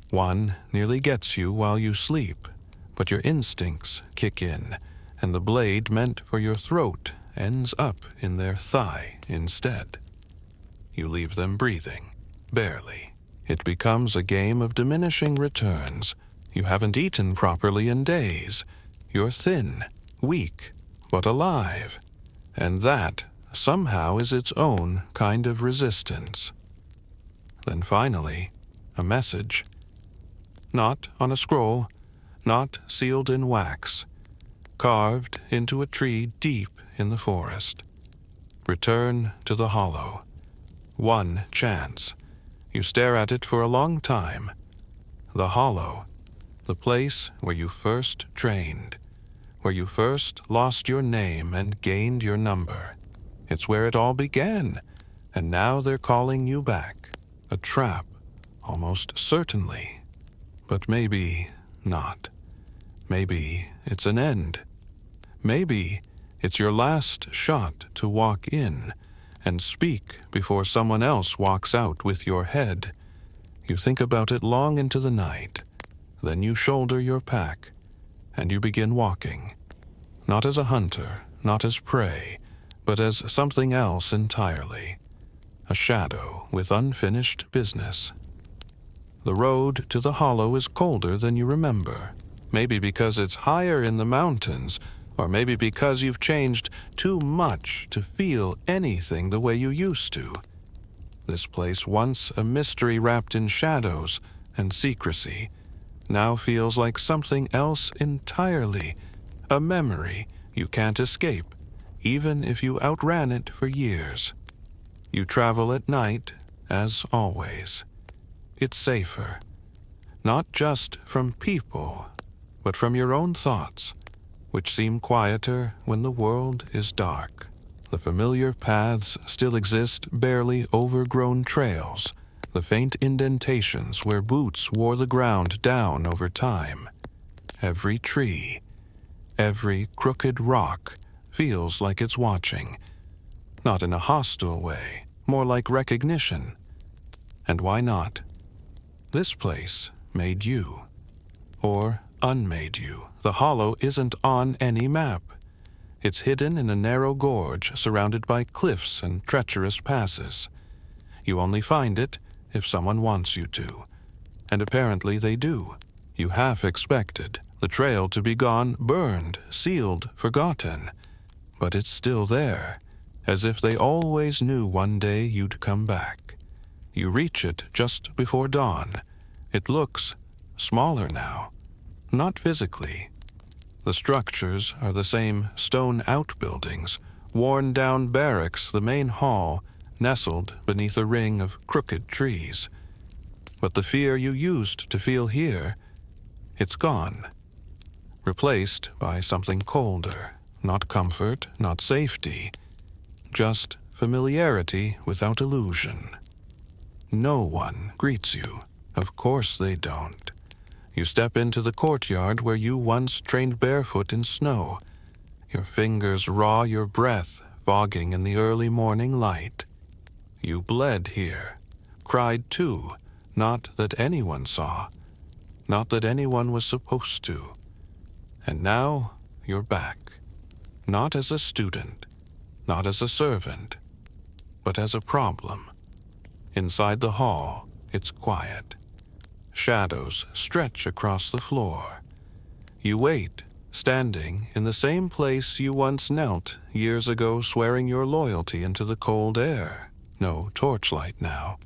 One nearly gets you while you sleep, but your instincts kick in, and the blade meant for your throat ends up in their thigh instead. You leave them breathing, barely. It becomes a game of diminishing returns. You haven't eaten properly in days. You're thin, weak, but alive. And that somehow is its own kind of resistance. Then finally, a message. Not on a scroll, not sealed in wax, carved into a tree deep in the forest. Return to the hollow. One chance. You stare at it for a long time. The hollow, the place where you first trained, where you first lost your name and gained your number. It's where it all began, and now they're calling you back. A trap, almost certainly. But maybe not. Maybe it's an end. Maybe it's your last shot to walk in and speak before someone else walks out with your head. You think about it long into the night. Then you shoulder your pack, and you begin walking. Not as a hunter, not as prey, but as something else entirely. A shadow with unfinished business. The road to the hollow is colder than you remember. Maybe because it's higher in the mountains, or maybe because you've changed too much to feel anything the way you used to. This place, once a mystery wrapped in shadows and secrecy, now feels like something else entirely, a memory you can't escape, even if you outran it for years. You travel at night, as always. It's safer, not just from people, but from your own thoughts, which seem quieter when the world is dark. The familiar paths still exist, barely overgrown trails, the faint indentations where boots wore the ground down over time. Every tree, every crooked rock feels like it's watching, not in a hostile way, more like recognition. And why not? This place made you, or unmade you. The hollow isn't on any map. It's hidden in a narrow gorge surrounded by cliffs and treacherous passes. You only find it if someone wants you to, and apparently they do. You half expected the trail to be gone, burned, sealed, forgotten, but it's still there, as if they always knew one day you'd come back. You reach it just before dawn. It looks smaller now, not physically. The structures are the same stone outbuildings, worn-down barracks, the main hall, nestled beneath a ring of crooked trees. But the fear you used to feel here, it's gone, replaced by something colder, not comfort, not safety, just familiarity without illusion. No one greets you. Of course they don't. You step into the courtyard where you once trained barefoot in snow. Your fingers raw, your breath fogging in the early morning light. You bled here, cried too, not that anyone saw, not that anyone was supposed to. And now you're back, not as a student, not as a servant, but as a problem. Inside the hall, it's quiet. Shadows stretch across the floor. You wait, standing in the same place you once knelt years ago, swearing your loyalty into the cold air. No torchlight now.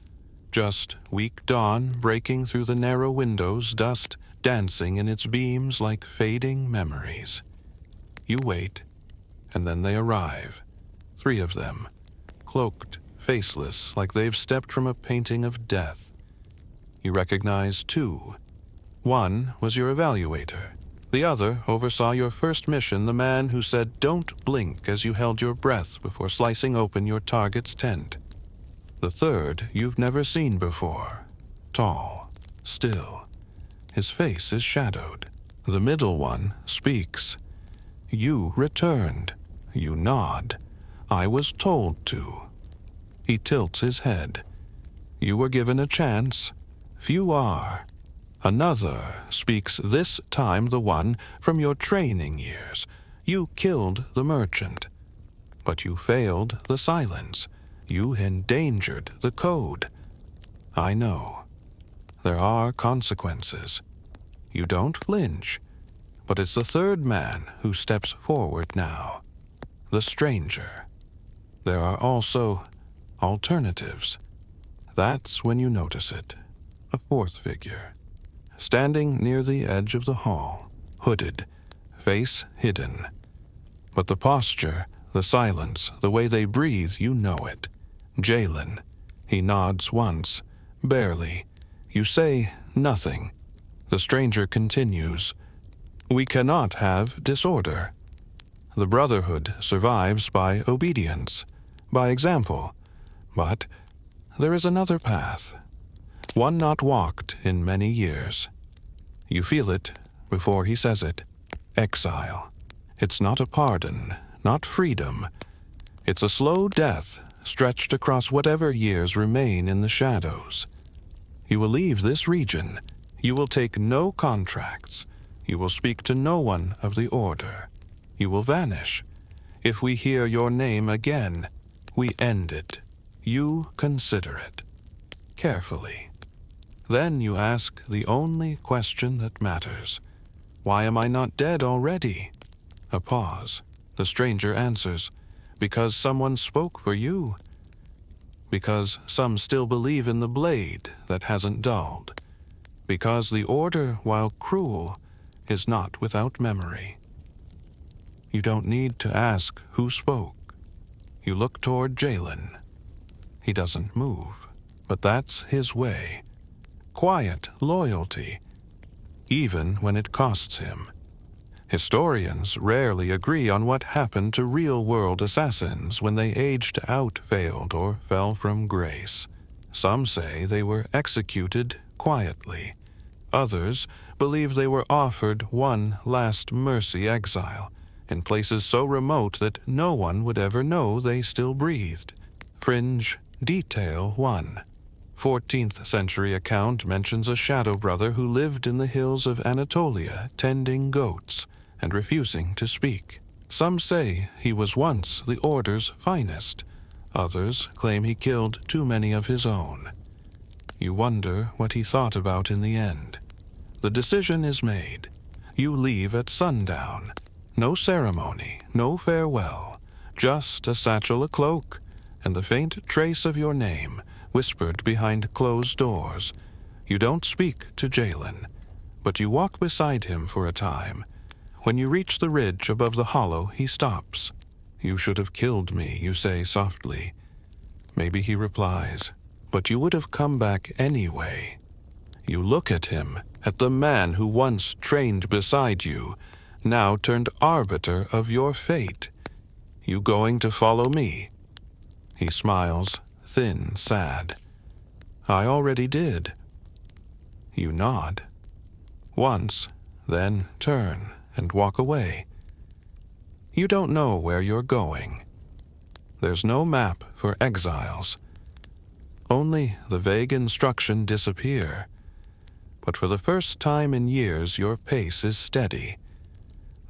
Just weak dawn breaking through the narrow windows, dust dancing in its beams like fading memories. You wait, and then they arrive. 3 of them, cloaked, faceless, like they've stepped from a painting of death. You recognize 2. One was your evaluator. The other oversaw your first mission, the man who said, "Don't blink," as you held your breath before slicing open your target's tent. The third you've never seen before. Tall, still. His face is shadowed. The middle one speaks. You returned. You nod. I was told to. He tilts his head. You were given a chance. Few are. Another speaks, this time the one from your training years. You killed the merchant. But you failed the silence. You endangered the code. I know. There are consequences. You don't flinch. But it's the third man who steps forward now. The stranger. There are also alternatives. That's when you notice it. A fourth figure. Standing near the edge of the hall, hooded, face hidden. But the posture, the silence, the way they breathe, you know it. Jalen. He nods once, barely. You say nothing. The stranger continues. We cannot have disorder. The brotherhood survives by obedience, by example. But there is another path, one not walked in many years. You feel it before he says it. Exile. It's not a pardon, not freedom. It's a slow death stretched across whatever years remain in the shadows. You will leave this region. You will take no contracts. You will speak to no one of the order. You will vanish. If we hear your name again, we end it. You consider it. Carefully. Then you ask the only question that matters. Why am I not dead already? A pause. The stranger answers, because someone spoke for you. Because some still believe in the blade that hasn't dulled. Because the order, while cruel, is not without memory. You don't need to ask who spoke. You look toward Jalen. He doesn't move, but that's his way. Quiet loyalty, even when it costs him. Historians rarely agree on what happened to real-world assassins when they aged out, failed, or fell from grace. Some say they were executed quietly. Others believe they were offered one last mercy exile, in places so remote that no one would ever know they still breathed. Fringe Detail 1. 14th century account mentions a shadow brother who lived in the hills of Anatolia tending goats and refusing to speak. Some say he was once the order's finest. Others claim he killed too many of his own. You wonder what he thought about in the end. The decision is made. You leave at sundown. No ceremony, no farewell, just a satchel, a cloak, and the faint trace of your name whispered behind closed doors. You don't speak to Jalen, but you walk beside him for a time. When you reach the ridge above the hollow, he stops. You should have killed me, you say softly. Maybe he replies, but you would have come back anyway. You look at him, at the man who once trained beside you, now turned arbiter of your fate. You going to follow me? He smiles, thin, sad. I already did. You nod. Once, then turn and walk away. You don't know where you're going. There's no map for exiles. Only the vague instruction disappear. But for the first time in years, your pace is steady.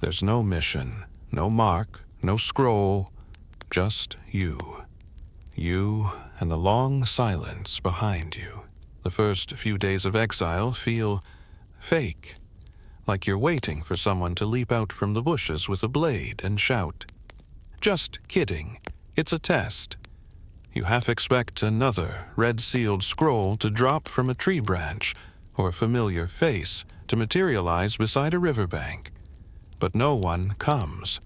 There's no mission, no mark, no scroll, just you. You and the long silence behind you. The first few days of exile feel fake, like you're waiting for someone to leap out from the bushes with a blade and shout, "Just kidding, it's a test." You half expect another red-sealed scroll to drop from a tree branch or a familiar face to materialize beside a riverbank. But no one comes.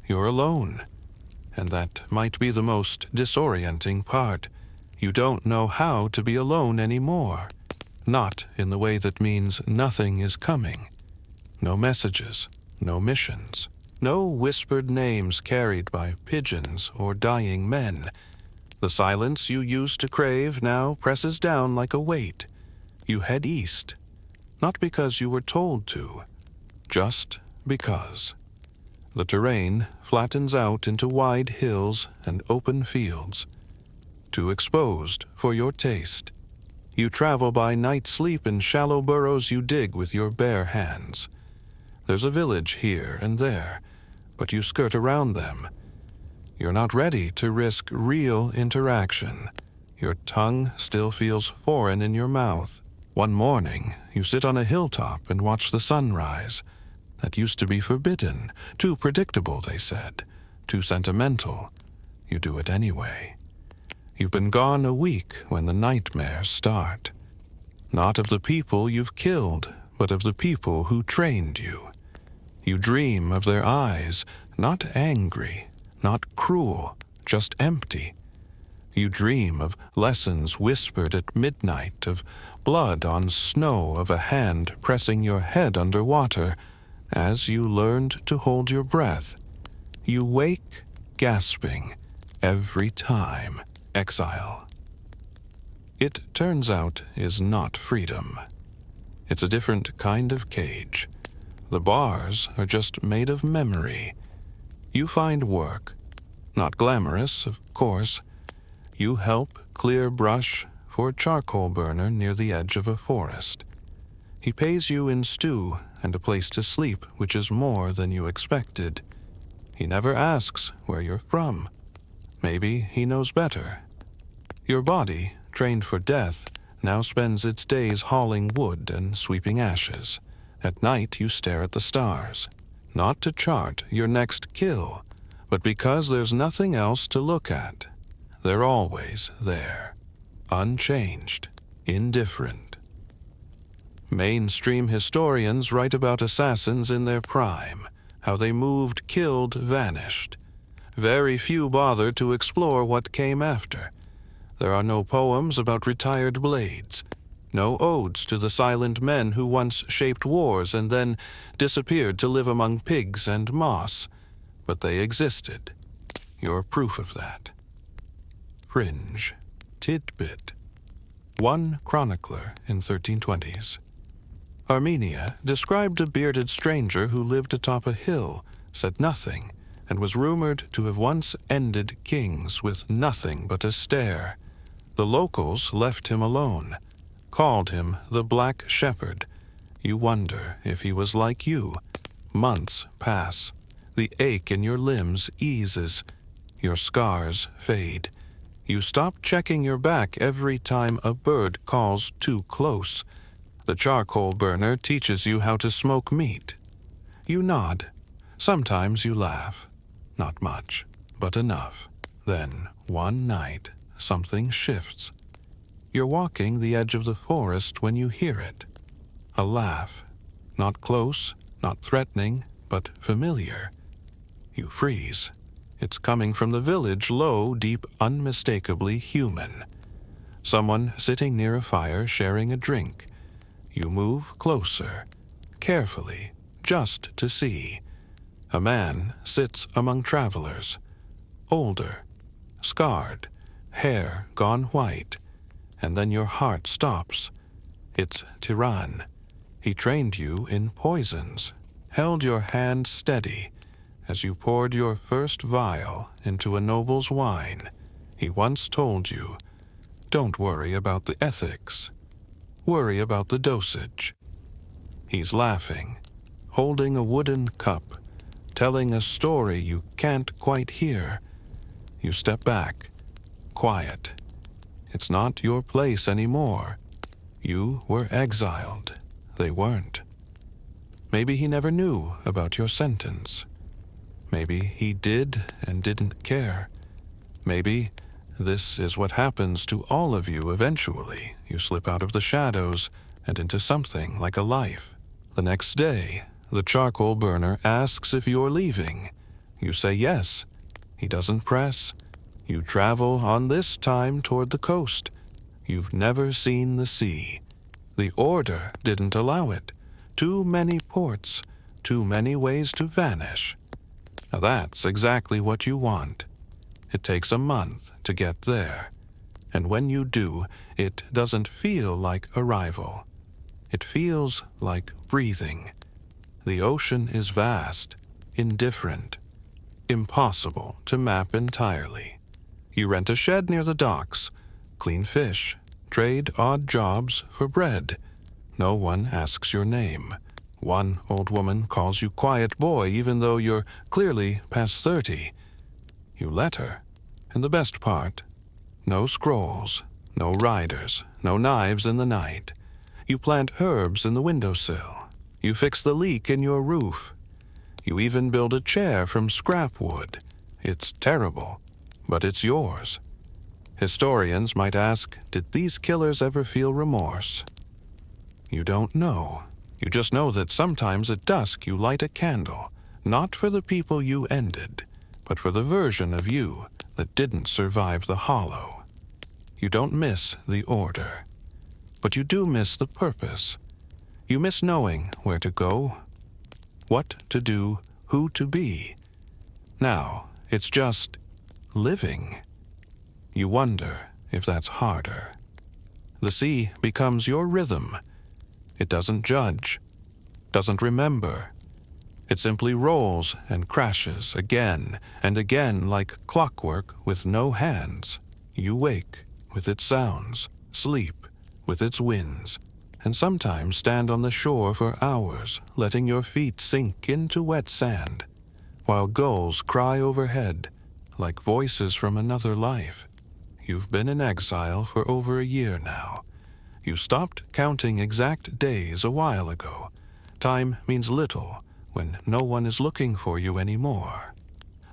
You're alone. And that might be the most disorienting part. You don't know how to be alone anymore. Not in the way that means nothing is coming. No messages, no missions, no whispered names carried by pigeons or dying men. The silence you used to crave now presses down like a weight. You head east, not because you were told to, just because. The terrain flattens out into wide hills and open fields, too exposed for your taste. You travel by night sleep in shallow burrows you dig with your bare hands. There's a village here and there, but you skirt around them. You're not ready to risk real interaction. Your tongue still feels foreign in your mouth. One morning, you sit on a hilltop and watch the sunrise. That used to be forbidden, too predictable, they said, too sentimental. You do it anyway. You've been gone a week when the nightmares start. Not of the people you've killed, but of the people who trained you. You dream of their eyes, not angry, not cruel, just empty. You dream of lessons whispered at midnight, of blood on snow, of a hand pressing your head underwater as you learned to hold your breath. You wake gasping every time. Exile. It turns out is not freedom. It's a different kind of cage. The bars are just made of memory. You find work. Not glamorous, of course. You help clear brush for a charcoal burner near the edge of a forest. He pays you in stew and a place to sleep, which is more than you expected. He never asks where you're from. Maybe he knows better. Your body, trained for death, now spends its days hauling wood and sweeping ashes. At night you stare at the stars, not to chart your next kill, but because there's nothing else to look at. They're always there, unchanged, indifferent. Mainstream historians write about assassins in their prime, how they moved, killed, vanished. Very few bother to explore what came after. There are no poems about retired blades, no odes to the silent men who once shaped wars and then disappeared to live among pigs and moss. But they existed. You're proof of that. Fringe. Tidbit. One chronicler in 1320s. Armenia described a bearded stranger who lived atop a hill, said nothing, and was rumored to have once ended kings with nothing but a stare. The locals left him alone, called him the Black Shepherd. You wonder if he was like you. Months pass. The ache in your limbs eases. Your scars fade. You stop checking your back every time a bird calls too close. The charcoal burner teaches you how to smoke meat. You nod. Sometimes you laugh. Not much, but enough. Then, one night, something shifts. You're walking the edge of the forest when you hear it. A laugh. Not close, not threatening, but familiar. You freeze. It's coming from the village, low, deep, unmistakably human. Someone sitting near a fire sharing a drink. You move closer, carefully, just to see. A man sits among travelers, older, scarred, hair gone white, and then your heart stops. It's Tiran. He trained you in poisons, held your hand steady as you poured your first vial into a noble's wine. He once told you, don't worry about the ethics. Worry about the dosage. He's laughing, holding a wooden cup, telling a story you can't quite hear. You step back, quiet. It's not your place anymore. You were exiled. They weren't. Maybe he never knew about your sentence. Maybe he did and didn't care. Maybe this is what happens to all of you eventually. You slip out of the shadows and into something like a life. The next day, the charcoal burner asks if you're leaving. You say yes. He doesn't press. You travel on this time toward the coast. You've never seen the sea. The order didn't allow it. Too many ports, too many ways to vanish. Now that's exactly what you want. It takes a month to get there. And when you do, it doesn't feel like arrival. It feels like breathing. The ocean is vast. indifferent, impossible to map entirely. You rent a shed near the docks, clean fish, trade odd jobs for bread. No one asks your name. One old woman calls you quiet boy even though you're clearly past 30. You let her. And the best part, no scrolls, no riders, no knives in the night. You plant herbs in the windowsill. You fix the leak in your roof. You even build a chair from scrap wood. It's terrible, but it's yours. Historians might ask, did these killers ever feel remorse? You don't know. You just know that sometimes at dusk you light a candle, not for the people you ended, but for the version of you that didn't survive the hollow. You don't miss the order, but you do miss the purpose. You miss knowing where to go, what to do, who to be. Now, it's just living. You wonder if that's harder. The sea becomes your rhythm. It doesn't judge, doesn't remember. It simply rolls and crashes again and again like clockwork with no hands. You wake with its sounds, sleep with its winds, and sometimes stand on the shore for hours, letting your feet sink into wet sand, while gulls cry overhead like voices from another life. You've been in exile for over a year now. You stopped counting exact days a while ago. Time means little when no one is looking for you anymore.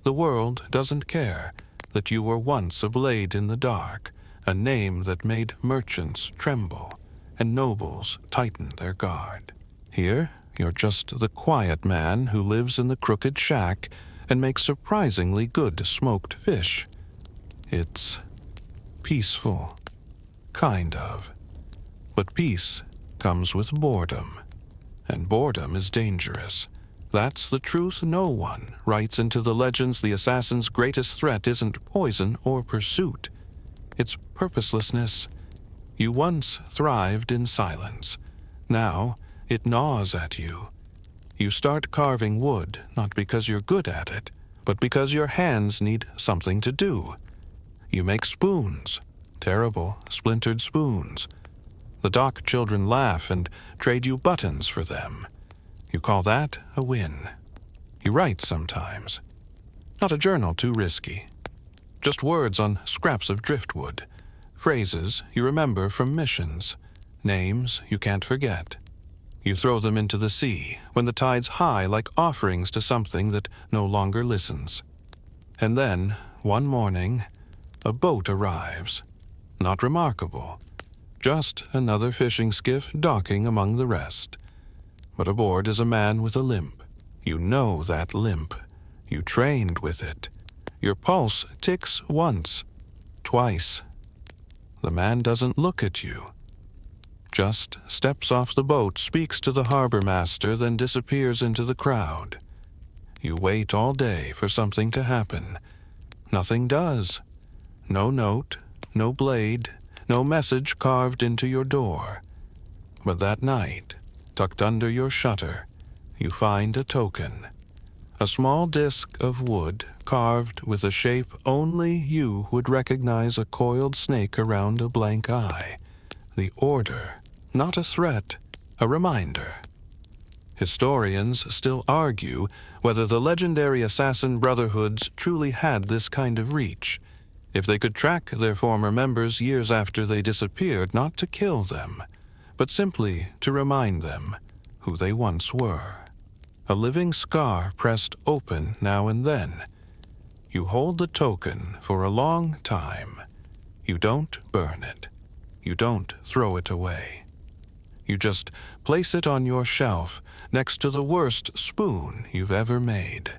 The world doesn't care that you were once a blade in the dark, a name that made merchants tremble and nobles tighten their guard. Here, you're just the quiet man who lives in the crooked shack and makes surprisingly good smoked fish. It's peaceful, kind of. But peace comes with boredom, and boredom is dangerous. That's the truth no one writes into the legends. The assassin's greatest threat isn't poison or pursuit. It's purposelessness. You once thrived in silence. Now it gnaws at you. You start carving wood not because you're good at it, but because your hands need something to do. You make spoons, terrible, splintered spoons. The dock children laugh and trade you buttons for them. You call that a win. You write sometimes. Not a journal too risky. Just words on scraps of driftwood. Phrases you remember from missions. Names you can't forget. You throw them into the sea when the tide's high like offerings to something that no longer listens. And then, one morning, a boat arrives. Not remarkable. Just another fishing skiff docking among the rest. But aboard is a man with a limp. You know that limp. You trained with it. Your pulse ticks once, twice. The man doesn't look at you. Just steps off the boat, speaks to the harbor master, then disappears into the crowd. You wait all day for something to happen. Nothing does. No note, no blade, no message carved into your door. But that night, tucked under your shutter, you find a token. A small disc of wood carved with a shape only you would recognize, a coiled snake around a blank eye. The order, not a threat, a reminder. Historians still argue whether the legendary assassin brotherhoods truly had this kind of reach. If they could track their former members years after they disappeared, not to kill them, but simply to remind them who they once were. A living scar pressed open now and then. You hold the token for a long time. You don't burn it. You don't throw it away. You just place it on your shelf next to the worst spoon you've ever made.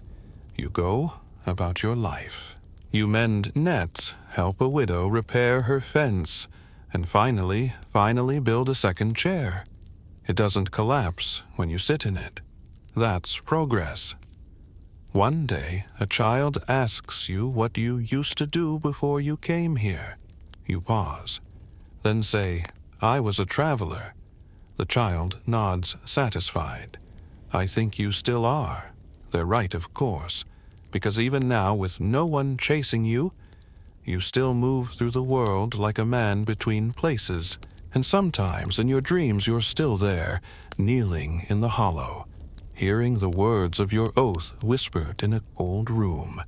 You go about your life. You mend nets, help a widow repair her fence, and finally build a second chair. It doesn't collapse when you sit in it. That's progress. One day, a child asks you what you used to do before you came here. You pause, then say, "I was a traveler." The child nods satisfied. "I think you still are." They're right, of course, because even now, with no one chasing you, you still move through the world like a man between places, and sometimes in your dreams you're still there, kneeling in the hollow, hearing the words of your oath whispered in a cold room.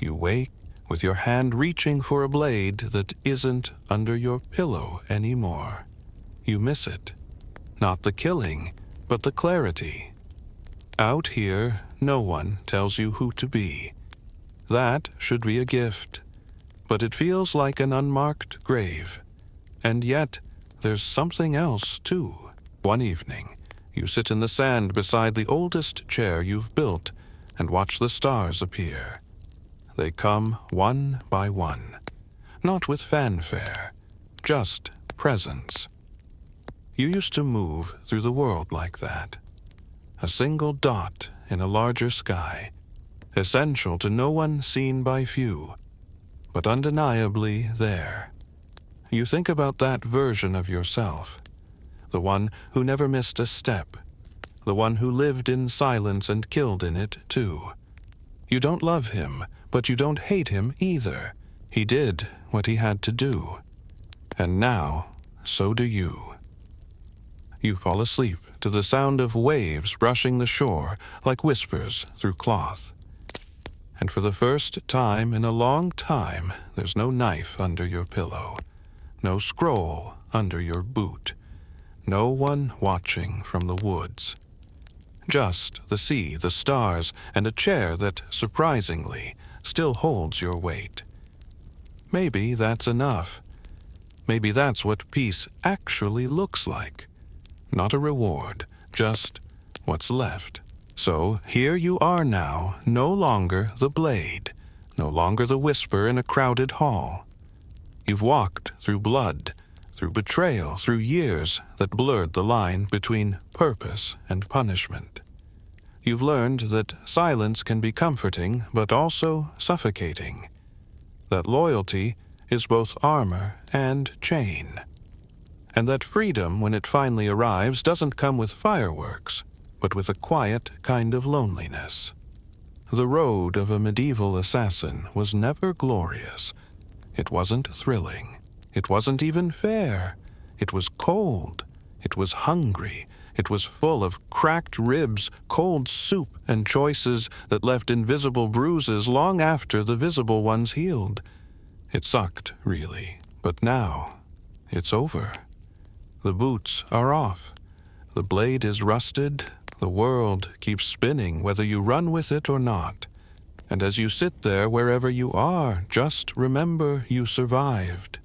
You wake with your hand reaching for a blade that isn't under your pillow anymore. You miss it. Not the killing, but the clarity. Out here, no one tells you who to be. That should be a gift. But it feels like an unmarked grave. And yet, there's something else, too. One evening, you sit in the sand beside the oldest chair you've built and watch the stars appear. They come one by one, not with fanfare, just presence. You used to move through the world like that, a single dot in a larger sky, essential to no one seen by few, but undeniably there. You think about that version of yourself, the one who never missed a step, the one who lived in silence and killed in it too. You don't love him, but you don't hate him either. He did what he had to do. And now, so do you. You fall asleep to the sound of waves brushing the shore like whispers through cloth. And for the first time in a long time, there's no knife under your pillow, no scroll under your boot, no one watching from the woods. Just the sea, the stars, and a chair that, surprisingly, still holds your weight. Maybe that's enough. Maybe that's what peace actually looks like. Not a reward, just what's left. So here you are now, no longer the blade, no longer the whisper in a crowded hall. You've walked through blood, through betrayal, through years that blurred the line between purpose and punishment. You've learned that silence can be comforting but also suffocating, that loyalty is both armor and chain, and that freedom, when it finally arrives, doesn't come with fireworks, but with a quiet kind of loneliness. The road of a medieval assassin was never glorious. It wasn't thrilling. It wasn't even fair. It was cold. It was hungry. It was full of cracked ribs, cold soup, and choices that left invisible bruises long after the visible ones healed. It sucked, really, but now it's over. The boots are off. The blade is rusted. The world keeps spinning whether you run with it or not. And as you sit there wherever you are, just remember you survived.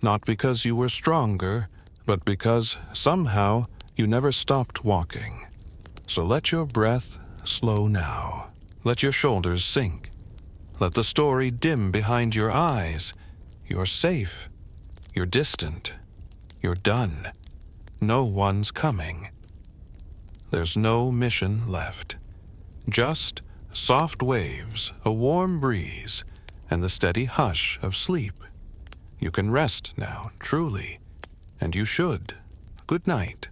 Not because you were stronger, but because, somehow, you never stopped walking. So let your breath slow now. Let your shoulders sink. Let the story dim behind your eyes. You're safe. You're distant. You're done. No one's coming. There's no mission left. Just soft waves, a warm breeze, and the steady hush of sleep. You can rest now, truly, and you should. Good night.